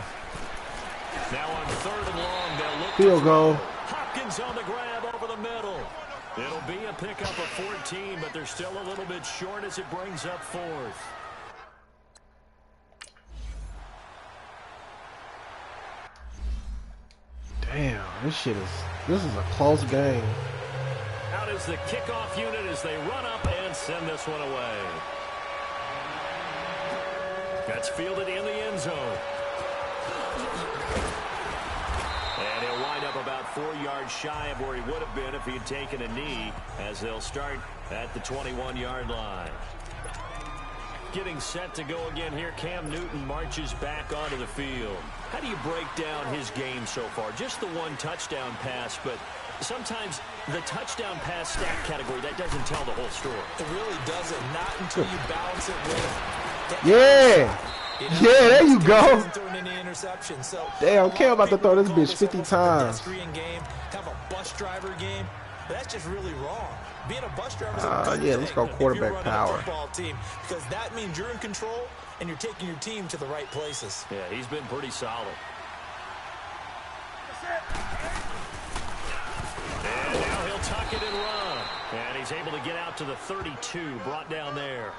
Now on 3rd and long, they'll look Field to goal. throw. Hopkins on the grab over the middle. It'll be a pickup of 14, but they're still a little bit short as it brings up 4th. Damn, this is a close game. Out is the kickoff unit as they run up and send this one away. That's fielded in the end zone. And he'll wind up about 4 yards shy of where he would have been if he had taken a knee, as they'll start at the 21-yard line. Getting set to go again here, Cam Newton marches back onto the field. How do you break down his game so far? Just the one touchdown pass, but sometimes the touchdown pass stat category, that doesn't tell the whole story. It really doesn't. Not until you balance it with... Yeah. Yeah, there you go. Throwing any interception. So Damn, Cam about to throw this people bitch 50 almost a times. pedestrian game, have a bus driver game. That's just really wrong. Being a bus driver is a good yeah, thing let's go if you're quarterback running a power. football team, because that means you're in control and you're taking your team to the right places. Yeah, he's been pretty solid. And now he'll tuck it and run. And he's able to get out to the 32, brought down there.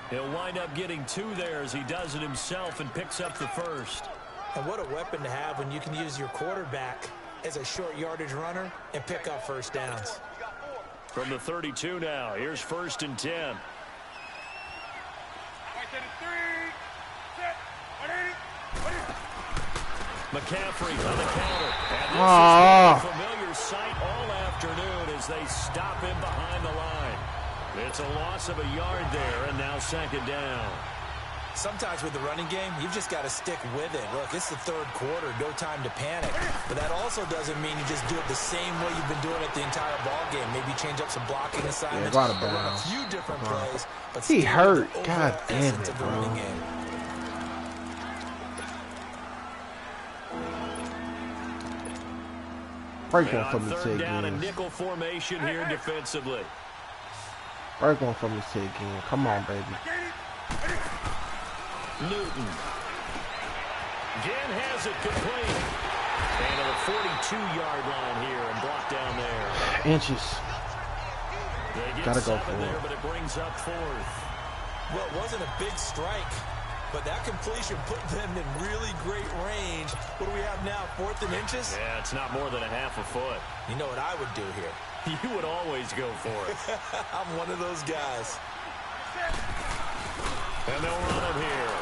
He'll wind up getting 2 there as he does it himself and picks up the 1st. And what a weapon to have when you can use your quarterback as a short yardage runner and pick up first downs. From the 32 now, here's 1st and 10. McCaffrey on the counter. And this has been a familiar sight all afternoon as they stop him behind the line. It's a loss of a yard there, and now 2nd down. Sometimes with the running game, you've just got to stick with it. Look, it's the 3rd quarter, no time to panic. But that also doesn't mean you just do it the same way you've been doing it the entire ball game. Maybe change up some blocking assignments, out of or run a bounds. few different plays. but He still hurt. the God overall damn essence it, of the bro. running game. Break one And for on me, third Ted down, a Gibbs. nickel formation here defensively. Break one for me, Ted Gibbs. Come on, baby. Newton. Again has it complete. And to the 42-yard line here and blocked down there. Inches. They get Gotta go 7 for there, it. but it brings up 4th. Well, it wasn't a big strike, but that completion put them in really great range. What do we have now, 4th and inches? Yeah, it's not more than a half a foot. You know what I would do here? You would always go for it. I'm one of those guys. And they'll run him here.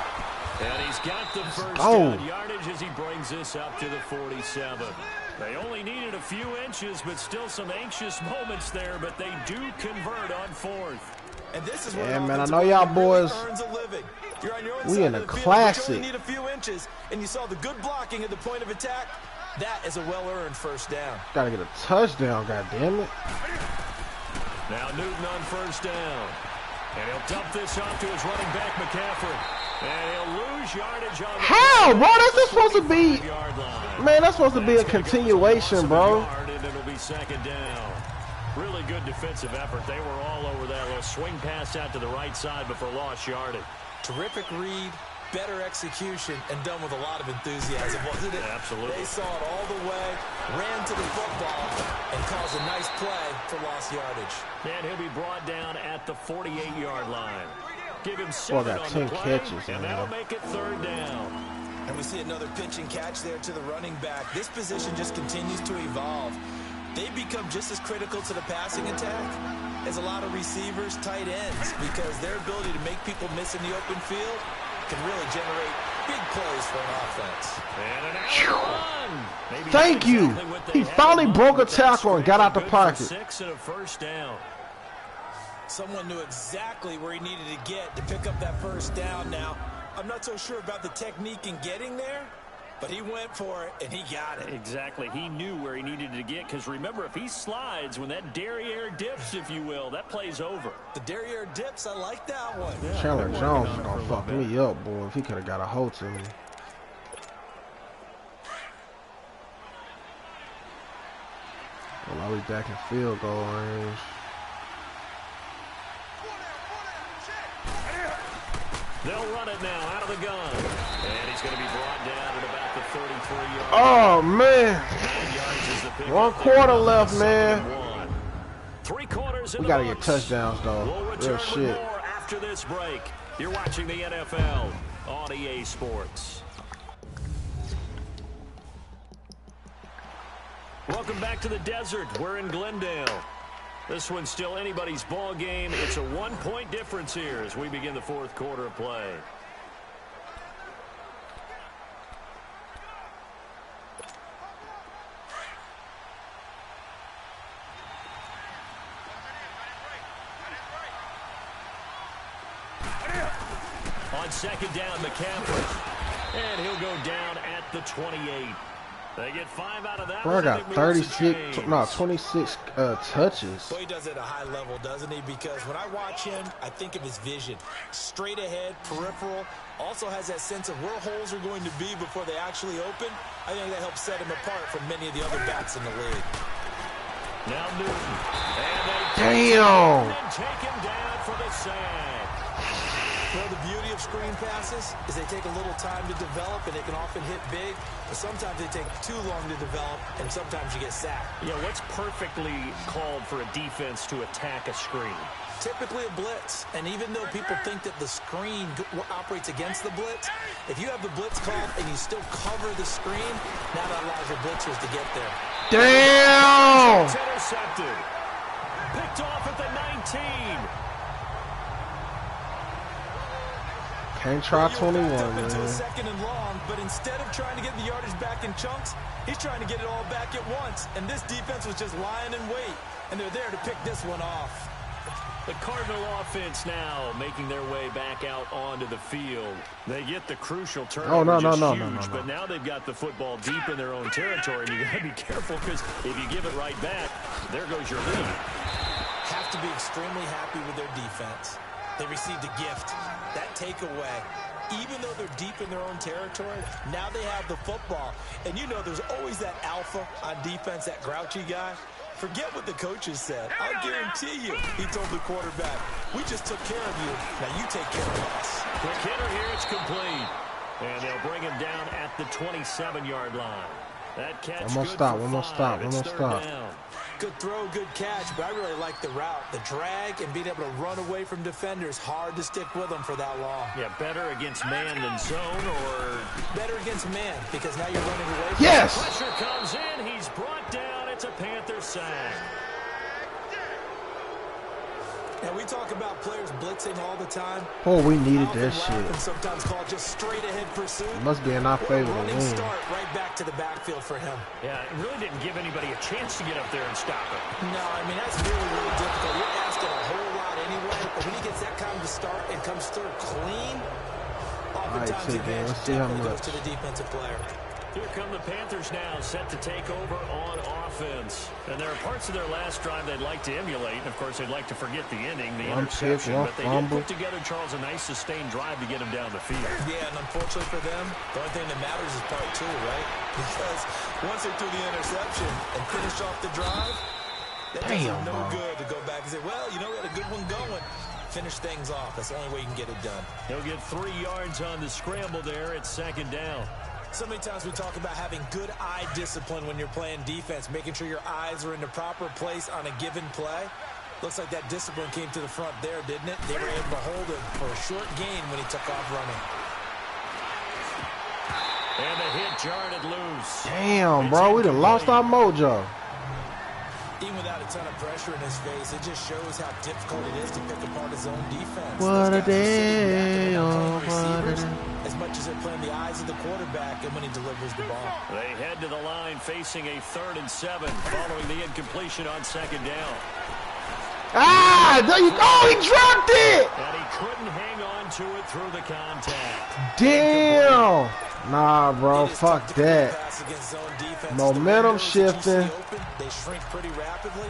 And he's got the first go. down yardage as he brings this up to the 47. They only needed a few inches, but still some anxious moments there, but they do convert on 4th. And this is where Yeah, an man, I offensive know y'all lineman really boys, earns a living. You're on your own we side in of a the field, classic. but you only need a few inches, and you saw the good blocking at the point of attack. That is a well-earned first down. Gotta get a touchdown, goddammit. Now Newton on first down. And he'll dump this off to his running back, McCaffrey. And he'll lose yardage on the How, bro? That's just supposed to be, 5-yard line. man, that's supposed to be a That's gonna go as continuation, loss of a bro. yard, and it'll be second down. Really good defensive effort. They were all over that little swing pass out to the right side before lost yardage. Terrific read, better execution, and done with a lot of enthusiasm, wasn't it? Yeah, absolutely. They saw it all the way, ran to the football, and caused a nice play for lost yardage. And he'll be brought down at the 48-yard line. Give him Boy, 7 got on 10 the play, catches, and man. that'll make it third down. And we see another pitch and catch there to the running back. This position just continues to evolve. They become just as critical to the passing attack as a lot of receivers, tight ends, because their ability to make people miss in the open field can really generate big plays for an offense. And an out run. Maybe Thank not you. exactly what they He had finally in mind, broke a but that's tackle and got straight out the good for pocket. 6 and a first down. Someone knew exactly where he needed to get to pick up that first down. Now, I'm not so sure about the technique in getting there, but he went for it, and he got it. Exactly. He knew where he needed to get, because remember, if he slides, when that derriere dips, if you will, that play's over. The derriere dips, I like that one. Chandler Jones is gonna fuck me up, boy, if he could have got a hold to me. Well, I was back in field goal range. They'll run it now out of the gun. And he's going to be brought down at about the 33-yard line. Oh, man. 9 yards is the pickup. 1 quarter left, man. 3 quarters in We the gotta get books. touchdowns, though. We'll Real return with shit. more after this break. You're watching the NFL on EA Sports. Welcome back to the desert. We're in Glendale. This one's still anybody's ball game. It's a 1-point difference here as we begin the 4th quarter of play. On second down, McCaffrey. And he'll go down at the 28. They get 5 out of that. Bro, I one, and got it moves the 36, chains. no, 26 touches. Boy, he does it at a high level, doesn't he? Because when I watch him, I think of his vision. Straight ahead, peripheral. Also has that sense of where holes are going to be before they actually open. I think that helps set him apart from many of the other backs in the league. Now Newton. And Damn. they take him down for the sack. Well, the beauty of screen passes is they take a little time to develop, and they can often hit big, but sometimes they take too long to develop, and sometimes you get sacked. Yeah, what's perfectly called for a defense to attack a screen? Typically a blitz, and even though people think that the screen operates against the blitz, if you have the blitz called and you still cover the screen, now that allows your blitzers to get there. Damn! It's intercepted. Picked off at the 19. Can't try You 21, backed up into a man. second and long, but instead of trying to get the yardage back in chunks, he's trying to get it all back at once. And this defense was just lying in wait, and they're there to pick this one off. The Cardinal offense now making their way back out onto the field. They get the crucial turnover, Oh, no, just no, huge, no, no, no. but now they've got the football deep in their own territory, and you got to be careful because if you give it right back, there goes your lead. Have to be extremely happy with their defense. They received a gift. That takeaway, even though they're deep in their own territory, now they have the football. And you know there's always that alpha on defense, that grouchy guy. Forget what the coaches said. I guarantee you, he told the quarterback, we just took care of you. Now you take care of us. Quick hitter here, it's complete. And they'll bring him down at the 27-yard line. That catch one more stop, one more stop, one more stop. Good throw, good catch, but I really like the route. The drag and being able to run away from defenders, hard to stick with them for that long. Yeah, better against man than zone, or better against man, because now you're running away from yes! Pressure comes in, he's brought down, it's a Panthers sack. And we talk about players blitzing all the time. Oh, we needed that shit. And sometimes call just straight ahead pursuit. It must be in our favor to running win. start right back to the backfield for him. Yeah, it really didn't give anybody a chance to get up there and stop it. No, I mean, that's really, really difficult. You're asking a whole lot anyway, but when he gets that kind of start and comes through clean, oftentimes the advantage definitely goes to the defensive player. Here come the Panthers now, set to take over on offense. And there are parts of their last drive they'd like to emulate. And, of course, they'd like to forget the ending, the interception. But they did put together, Charles, a nice sustained drive to get him down the field. Yeah, and unfortunately for them, the only thing that matters is part two, right? Because once they threw the interception and finished off the drive, that does them no good to go back and say, well, you know, we had a good one going. Finish things off. That's the only way you can get it done. He'll get 3 yards on the scramble there. It's second down. So many times we talk about having good eye discipline when you're playing defense, making sure your eyes are in the proper place on a given play. Looks like that discipline came to the front there, didn't it? They were able to hold him for a short gain when he took off running. And the hit jarred it loose. Damn, bro, we done lost our mojo. Even without a ton of pressure in his face, it just shows how difficult it is to pick apart his own defense. What a day, oh, what a day. As much as they're playing the eyes of the quarterback and when he delivers the ball. They head to the line facing a 3rd and 7 following the incompletion on second down. Ah, there you go. Oh, he dropped it. And he couldn't hang on to it through the contact. Damn. Nah, bro, fuck that. Momentum shifting. They shrink pretty rapidly.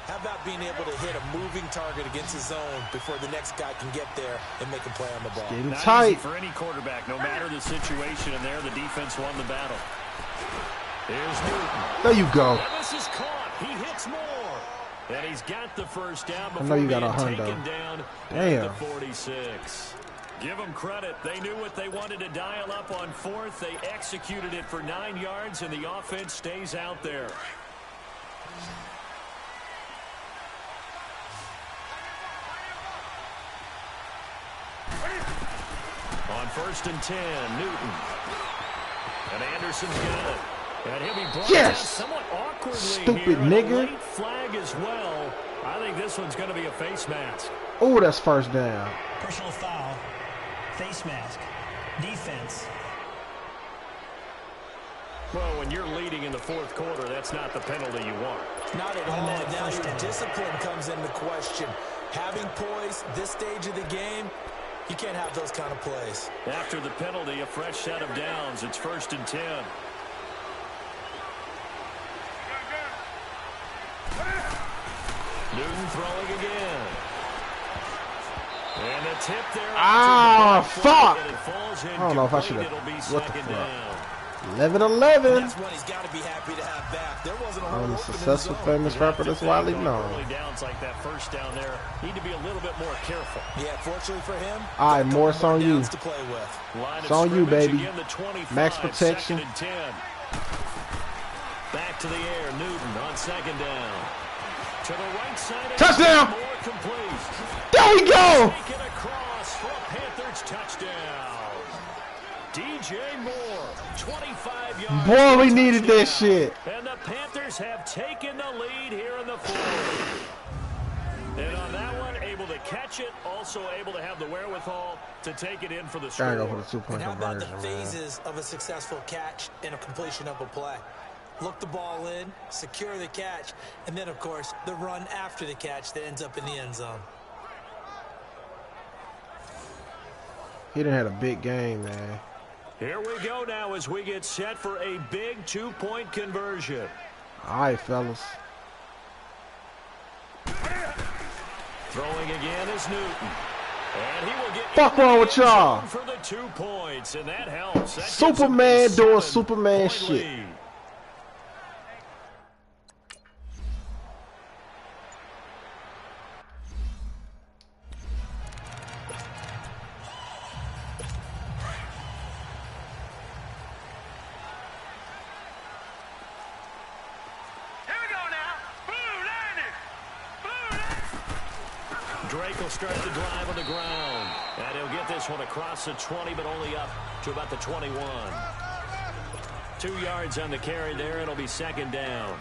How about being able to hit a moving target against his zone before the next guy can get there and make a play on the ball? Getting Not tight. easy for any quarterback, no matter the situation, and there the defense won the battle. Here's Newton. There you go. And this is caught. He hits more. And he's got the first down before I know you got being a taken hundo. down Damn. at the 46. Give them credit. They knew what they wanted to dial up on 4th. They executed it for 9 yards, and the offense stays out there. On 1st and 10, Newton. And Anderson's got it. And he'll be brought down somewhat awkwardly. Stupid here. nigga. A late flag as well. I think this one's going to be a face mask. Oh, that's first down. Personal foul. Face mask. Defense. Well, when you're leading in the 4th quarter, that's not the penalty you want. Not at all. Now your discipline comes into question. Having poise this stage of the game, you can't have those kind of plays. After the penalty, a fresh set of downs. It's 1st and 10. Newton throwing again. And a tip there. Ah, fuck. I don't know if I should have. It'll be What the second fuck? down. 11-11. That's one he's got to be happy to have back. There wasn't a I'm whole a successful famous rapper that's widely known. Early downs like that first down there need to be a little bit more careful. Yeah, fortunately for him. All right, Morris on you. To play with. It's on you, baby. Again, the 25, Max protection. 2nd and 10. Back to the air. Newton on 2nd down. To the right side. Touchdown! More complete. There we go. Take it across for a Panthers touchdown. DJ Moore, 25 yards. Boy, we needed that shit. And the Panthers have taken the lead here in the 4th. And on that one, able to catch it, also able to have the wherewithal to take it in for the score. Gotta go for the 2-point And how about the conversion, man. phases of a successful catch and a completion of a play? Look the ball in, secure the catch, and then, of course, the run after the catch that ends up in the end zone. He done had a big game, man. Here we go now as we get set for a big 2-point conversion. All right, fellas. Throwing again is Newton. And he will get Fuck wrong with y'all? for the 2 points, and that helps. That Superman gives him doing a Superman 7-point shit. lead. Drake will start the drive on the ground. And he'll get this one across the 20, but only up to about the 21. 2 yards on the carry there. It'll be second down.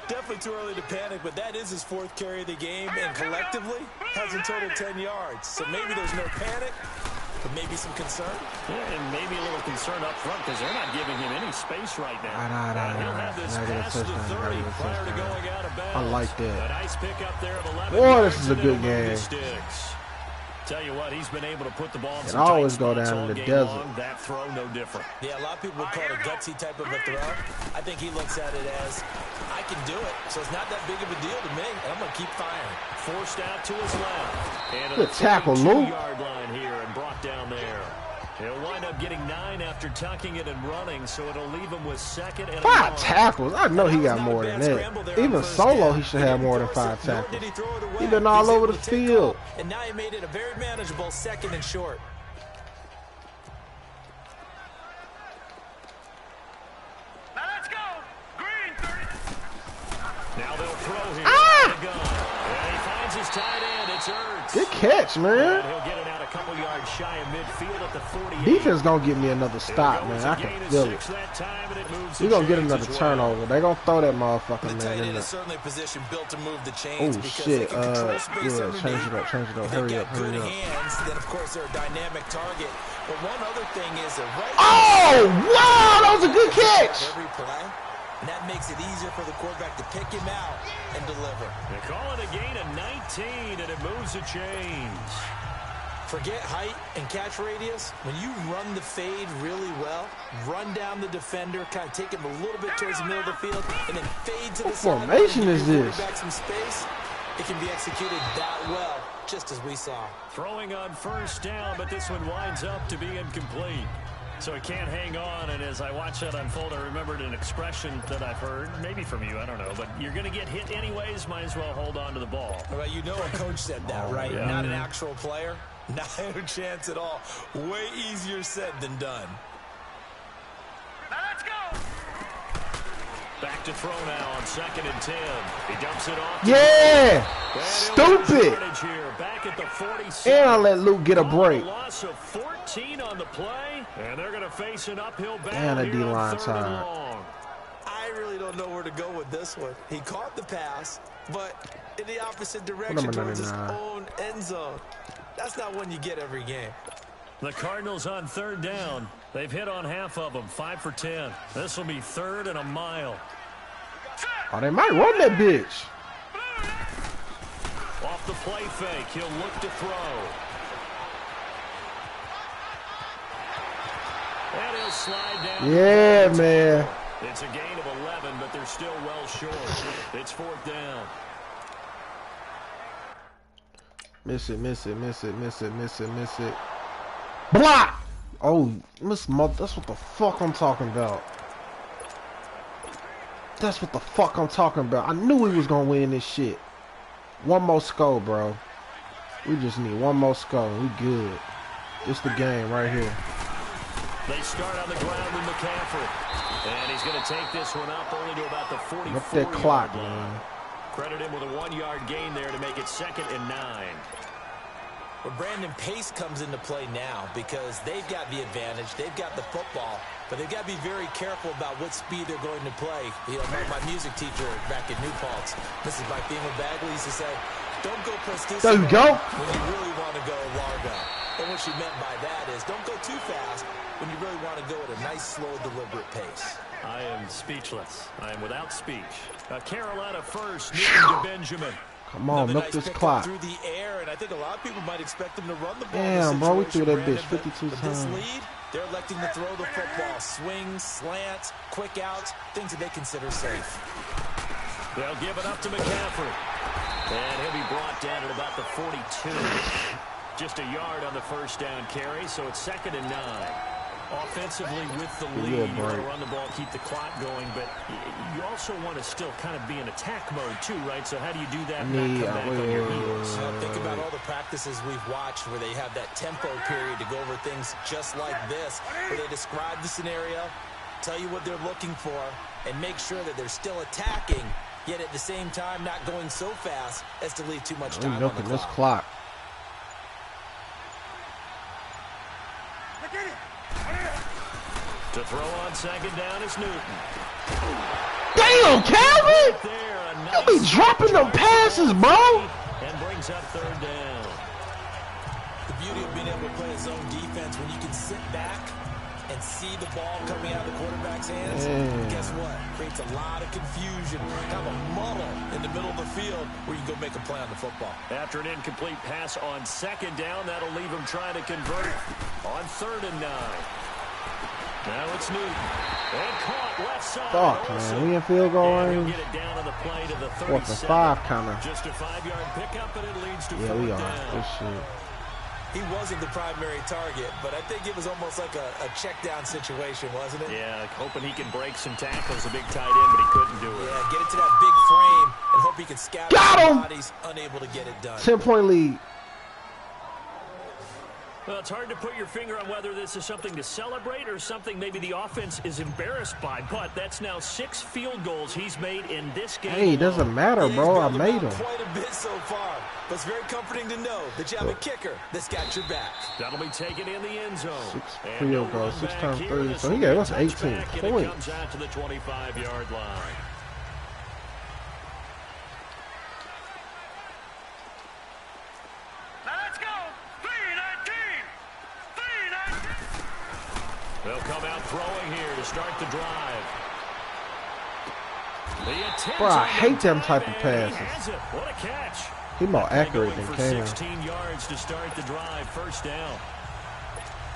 Definitely too early to panic, but that is his 4th carry of the game, and collectively has in total 10 yards. So maybe there's no panic, but maybe some concern. Yeah, and maybe a little concern up front because they're not giving him any space right now. He'll have this pass to the 30 prior to going out of bounds. I like that. A nice pickup there of 11 Boy, yards, this is a and good it'll move game. the sticks. Tell you what, he's been able to put the ball in It some tight always go spots down all in the game desert. long. That throw, no different. Yeah, a lot of people would call it a gutsy type of a throw. I think he looks at it as, I can do it, so it's not that big of a deal to me, and I'm going to keep firing. Forced out to his left. And Good tackle, Lou. 2-yard line here and brought down there. He'll wind up getting 9 after tucking it and running, so it'll leave him with 2nd and 5 1. tackles. I know he got more than that. Even solo, he should have more than 5 tackles. He been all over the field. And now he made it a very manageable 2nd and short. Now let's go. Green 30. Now they'll throw here. Ah! The gun. And he finds his tight end. It's Ertz. Good catch, And man. he'll get it out a couple yards shy of midfield at the 48. Defense gonna give me another stop, man. I can feel it. We're gonna get another turnover. They're gonna throw that motherfucker, The man, tight in end there. is certainly a position built to move the chains Oh, because shit. they can control space Yeah, underneath. change it up. If Hurry they've up, got good hurry up. hands, then of course they're a dynamic target. But one other thing is that Oh, wow, that was a good catch. every play, and that makes it easier for the quarterback to pick him out and deliver. They call it a gain of 19, and it moves the chains. Forget height and catch radius. When you run the fade really well, run down the defender, kind of take him a little bit towards the middle of the field, and then fade to the side. formation is give your this? quarterback some space. It can be executed that well, just as we saw. Throwing on first down, but this one winds up to be incomplete. So he can't hang on, and as I watch that unfold, I remembered an expression that I've heard, maybe from you, I don't know, but you're going to get hit anyways, might as well hold on to the ball. Well, you know a coach said that, right? yeah. Not an actual player. Not a chance at all. Way easier said than done. Now let's go. Back to throw now on 2nd and 10. He dumps it off. Yeah. And Stupid. here, back at the 46. And I let Luke get a break. Loss of 14 on the play, and they're going to face an uphill battle. And a here D-line on 3rd and tied. long. I really don't know where to go with this one. He caught the pass, but in the opposite direction Number towards his 99. own end zone. That's not one you get every game. The Cardinals on 3rd down. They've hit on half of them, 5 for 10. This will be 3rd and a mile. Oh, they might run that bitch. Off the play fake, he'll look to throw. And he'll slide down. Yeah, man. It's a gain of 11, but they're still well short. It's 4th down. Miss it, miss it, miss it, miss it, miss it, miss it. Block! Oh, that's what the fuck I'm talking about. That's what the fuck I'm talking about. I knew we was gonna win this shit. One more score, bro. We just need one more score. We good. It's the game right here. They start on the ground with McCaffrey. And he's going to take this one up only to about the 44-yard Up that clock, line. man. Credit him with a 1-yard gain there to make it 2nd and 9. But Brandon, pace comes into play now because they've got the advantage. They've got the football, but they've got to be very careful about what speed they're going to play. You know, my music teacher back in New Paltz, Mrs. Bifema Bagley, used to say, don't go prestissimo There you go. when you really want to go largo. And what she meant by that is don't go too fast when you really want to go at a nice, slow, deliberate pace. I am speechless. I am without speech. Carolina first, Newton to Benjamin. Come on, Another milk nice this pickup clock. through the air, and I think a lot of people might expect them to run the ball. Damn, bro, we threw that bitch Brandon, 52 but this times. lead, they're electing to throw the football. Swings, slants, quick outs, things that they consider safe. They'll give it up to McCaffrey. And he'll be brought down at about the 42. Just a yard on the first down carry, so it's 2nd and 9. Offensively with the lead, you want to run the ball, keep the clock going, but you also want to still kind of be in attack mode too, right? So how do you do that and not come back on your heels? Think about all the practices we've watched where they have that tempo period to go over things just like this, where they describe the scenario, tell you what they're looking for, and make sure that they're still attacking, yet at the same time not going so fast as to leave too much time on the clock. To throw on 2nd down is Newton. Damn, Calvin! You be dropping them passes, bro. And brings up 3rd down. The beauty of being able to play a zone defense when you can sit back and see the ball coming out of the quarterback's hands. Guess what? Creates a lot of confusion, kind of a muddle in the middle of the field where you can go make a play on the football. After an incomplete pass on 2nd down, that'll leave him trying to convert on 3rd and 9. Now it's Newton. And caught left side. Fuck, man. We in field goal range. Get it down to the play to the 37. 4th and 5 kind of. Just a 5-yard pickup, and it leads to 4th Yeah, we are. down. Good shit. He wasn't the primary target, but I think it was almost like a check down situation, wasn't it? Yeah, like hoping he can break some tackles, a big tight end, but he couldn't do it. Yeah, get it to that big frame and hope he can scatter the bodies, unable to get it done. 10-point lead. Well, it's hard to put your finger on whether this is something to celebrate or something maybe the offense is embarrassed by, but that's now 6 field goals he's made in this game. Hey, it doesn't matter, bro. I made them. Quite a bit so far, but it's very comforting to know that you have a kicker that's got your back. That'll be taken in the end zone. 6 field goals, 6 times 3. So he gave us 18 points. It comes out to the 25-yard line. They'll come out throwing here to start the drive. Bro, I hate them type of passes. What a catch. He's more accurate than Cam. 16 yards to start the drive, 1st down.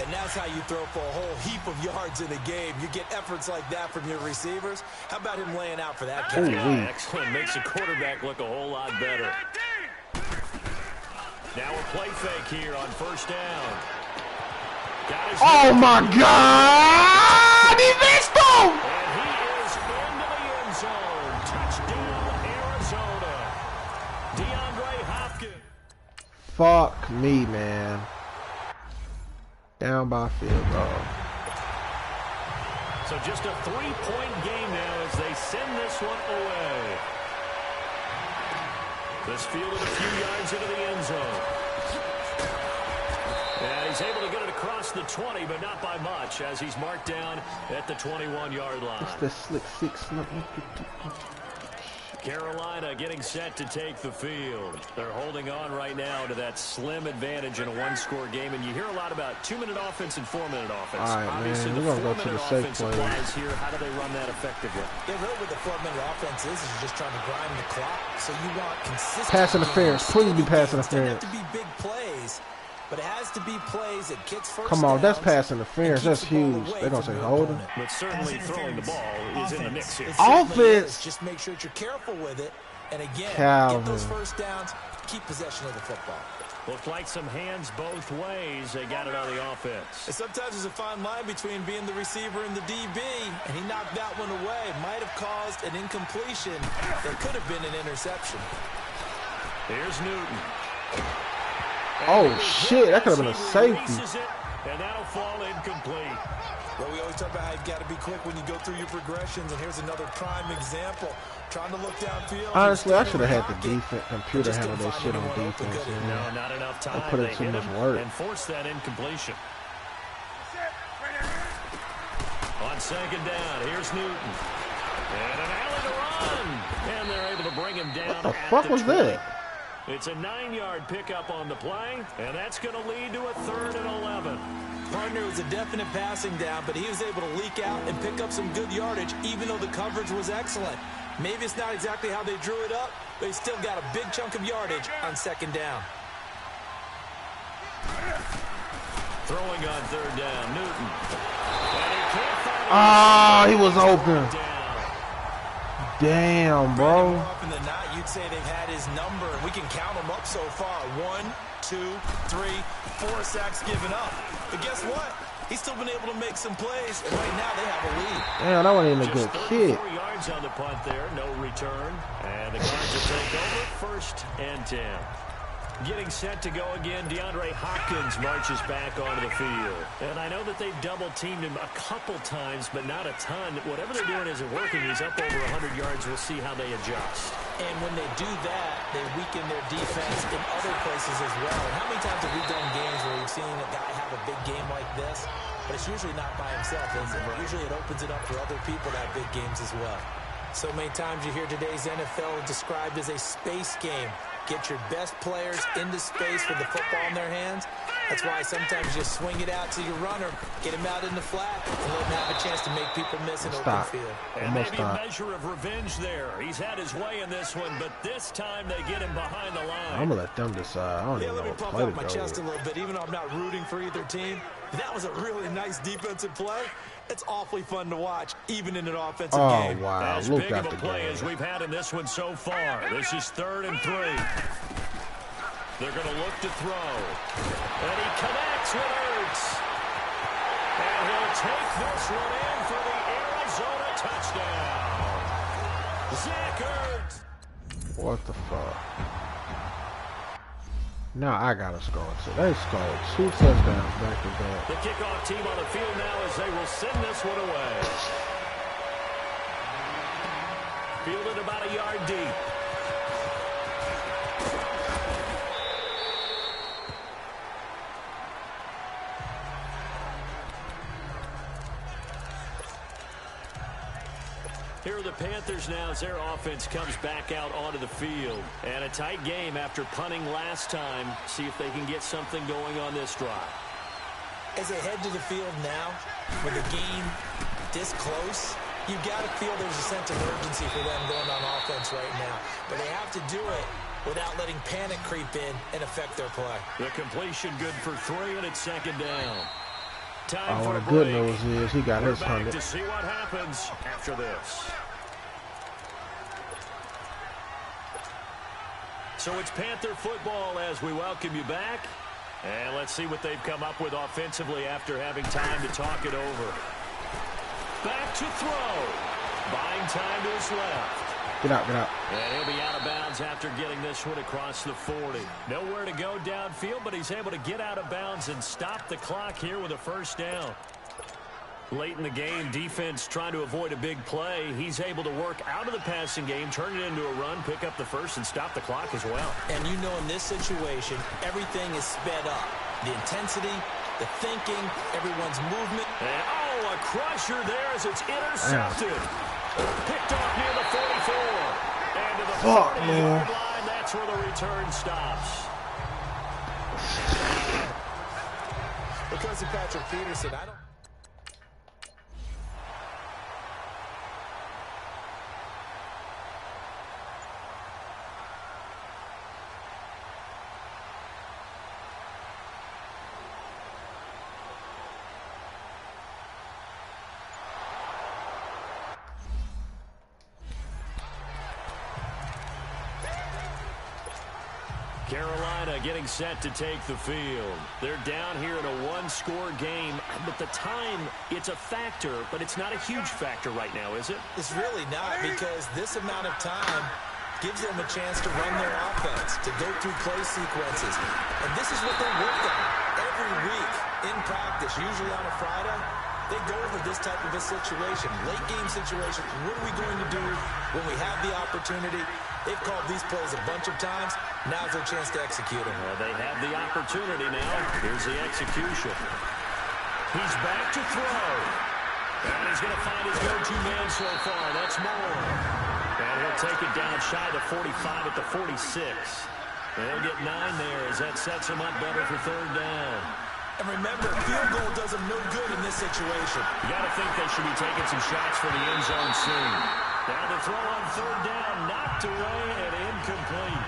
And that's how you throw for a whole heap of yards in a game. You get efforts like that from your receivers. How about him laying out for that catch? Excellent. Makes the quarterback look a whole lot better. Now a play fake here on 1st down. Oh my God! He missed him! And he is into the end zone. Touchdown, Arizona. DeAndre Hopkins. Fuck me, man. Down by field goal. So just a 3-point game now as they send this one away. This fielded a few yards into the end zone. And he's able to get it across the 20, but not by much, as he's marked down at the 21-yard line. It's the slick 6. Carolina getting set to take the field. They're holding on right now to that slim advantage in a 1-score game, and you hear a lot about 2-minute offense and 4-minute offense. All right, obviously, man, we're going to go to the safe offense play. applies here. How do they run that effectively? Yeah, really what the 4-minute offense is you're just trying to grind the clock, so you want consistent pass interference. Please be pass interference. It doesn't have to be big plays, but it has to be plays that gets first Come on, that's downs pass interference. That's huge. They're going to say hold him. But certainly throwing the ball is in the mix here. Offense. Just make sure that you're careful with it. And again, Calvin. get those first downs, keep possession of the football. Looked like some hands both ways. They got it on the offense. And sometimes there's a fine line between being the receiver and the DB, and he knocked that one away. Might have caused an incompletion that could have been an interception. Here's Newton. Oh, shit. That could have been a safety. And that'll fall incomplete. Well, we always talk about how you've got to be quick when you go through your progressions, and here's another prime example. Trying to look downfield. Honestly, I should have had the computer handle that shit on defense. No, not enough time. I put in too much work. And force that incompletion. On 2nd down, here's Newton. And an alley to run. And they're able to bring him down. What the fuck was that? It's a 9-yard pickup on the play, and that's going to lead to a 3rd and 11. Partner was a definite passing down, but he was able to leak out and pick up some good yardage, even though the coverage was excellent. Maybe it's not exactly how they drew it up, but he still got a big chunk of yardage on 2nd down. Throwing on 3rd down, Newton. Ah, he was open. Damn, bro. More often than not, you'd say they've had his number. We can count them up so far. 1, 2, 3, 4 sacks given up. But guess what? He's still been able to make some plays, and right now they have a lead. Damn, that wasn't even a good kick. 4 yards on the punt there, no return. And the Cards will take over 1st and 10. Getting set to go again, DeAndre Hopkins marches back onto the field. And I know that they've double-teamed him a couple times, but not a ton. Whatever they're doing isn't working. He's up over 100 yards. We'll see how they adjust. And when they do that, they weaken their defense in other places as well. And how many times have we done games where we've seen a guy have a big game like this? But it's usually not by himself, is it? Usually it opens it up for other people to have big games as well. So many times you hear today's NFL described as a space game. Get your best players into space with the football in their hands. That's why sometimes you just swing it out to your runner, get him out in the flat, and let him have a chance to make people miss an open field. And maybe a measure of revenge there. He's had his way in this one, but this time they get him behind the line. I'm going to let them decide. I don't even know what play to go with. Let me puff out my chest a little bit, even though I'm not rooting for either team. That was a really nice defensive play. It's awfully fun to watch, even in an offensive game. Oh, wow. As big of a play as we've had in this one so far. This is 3rd and 3. They're going to look to throw. And he connects with Ertz. And he'll take this one in for the Arizona touchdown. Zach Ertz. What the fuck? Now I got to score. So they scored 2 touchdowns back to back. The kickoff team on the field now as they will send this one away. Fielded about a yard deep. Here are the Panthers now as their offense comes back out onto the field. And a tight game after punting last time. See if they can get something going on this drive. As they head to the field now, with the game this close, you've got to feel there's a sense of urgency for them going on offense right now. But they have to do it without letting panic creep in and affect their play. The completion good for 3, and it's 2nd down. Time what for the a good break. news is he got his back 100. to see what happens after this. So it's Panther football as we welcome you back. And let's see what they've come up with offensively after having time to talk it over. Back to throw. Buying time to his left. Get out, get out. And he'll be out of bounds after getting this one across the 40. Nowhere to go downfield, but he's able to get out of bounds and stop the clock here with a 1st down. Late in the game, defense trying to avoid a big play. He's able to work out of the passing game, turn it into a run, pick up the 1st, and stop the clock as well. And you know in this situation, everything is sped up. The intensity, the thinking, everyone's movement. And, a crusher there as it's intercepted. Picked off near the 44. And to the 40-yard line, that's where the return stops. Because of Patrick Peterson, I don't... Carolina getting set to take the field. They're down here in a 1-score game, but the time, it's a factor, but it's not a huge factor right now, is it? It's really not, because this amount of time gives them a chance to run their offense, to go through play sequences. And this is what they work on every week in practice, usually on a Friday. They go over this type of a situation, late game situation. What are we going to do when we have the opportunity? They've called these plays a bunch of times. Now's their chance to execute them. Well, they have the opportunity now. Here's the execution. He's back to throw. And he's going to find his go-to man so far. That's Moore. And he'll take it down shy of 45 at the 46. And he'll get 9 there as that sets him up better for 3rd down. And remember, field goal does them no good in this situation. You got to think they should be taking some shots for the end zone soon. Down to throw on 3rd down, knocked away and incomplete.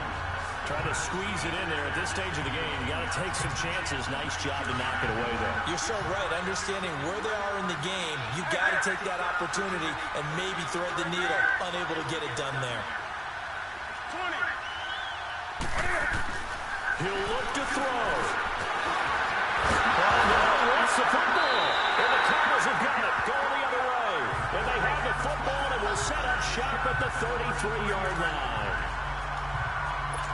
Trying to squeeze it in there at this stage of the game. You got to take some chances. Nice job to knock it away, though. You're so right. Understanding where they are in the game, you got to take that opportunity and maybe thread the needle. Unable to get it done there. He'll look to throw. And wants the football. And the Cardinals have got it. Going the other way. And they have the football and will set up shop at the 33-yard line.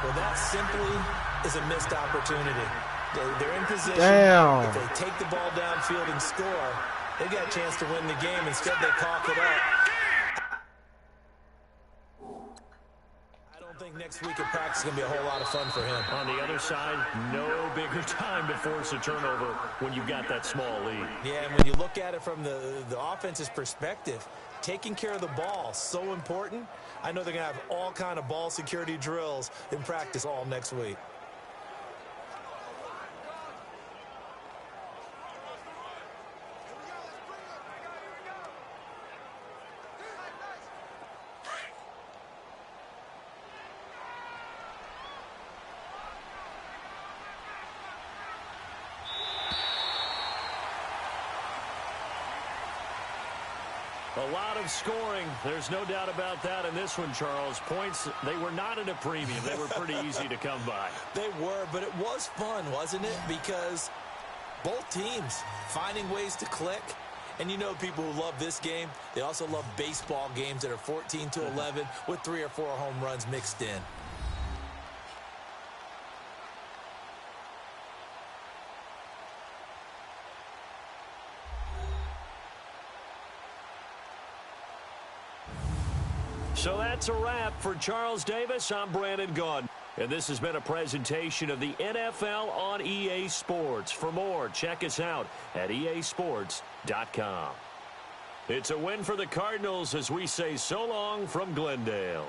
Well, that simply is a missed opportunity. They're in position. Damn. If they take the ball downfield and score, they got a chance to win the game. Instead, they cough it up. I don't think next week at practice is going to be a whole lot of fun for him. On the other side, no bigger time to force a turnover when you've got that small lead. Yeah, and when you look at it from the offense's perspective, taking care of the ball, so important. I know they're going to have all kind of ball security drills in practice all next week. A lot of scoring. There's no doubt about that in this one, Charles. Points, they were not at a premium. They were pretty easy to come by. They were, but it was fun, wasn't it? Because both teams finding ways to click. And you know people who love this game, they also love baseball games that are 14-11 with 3 or 4 home runs mixed in. So that's a wrap for Charles Davis. I'm Brandon Gaudin. And this has been a presentation of the NFL on EA Sports. For more, check us out at easports.com. It's a win for the Cardinals as we say so long from Glendale.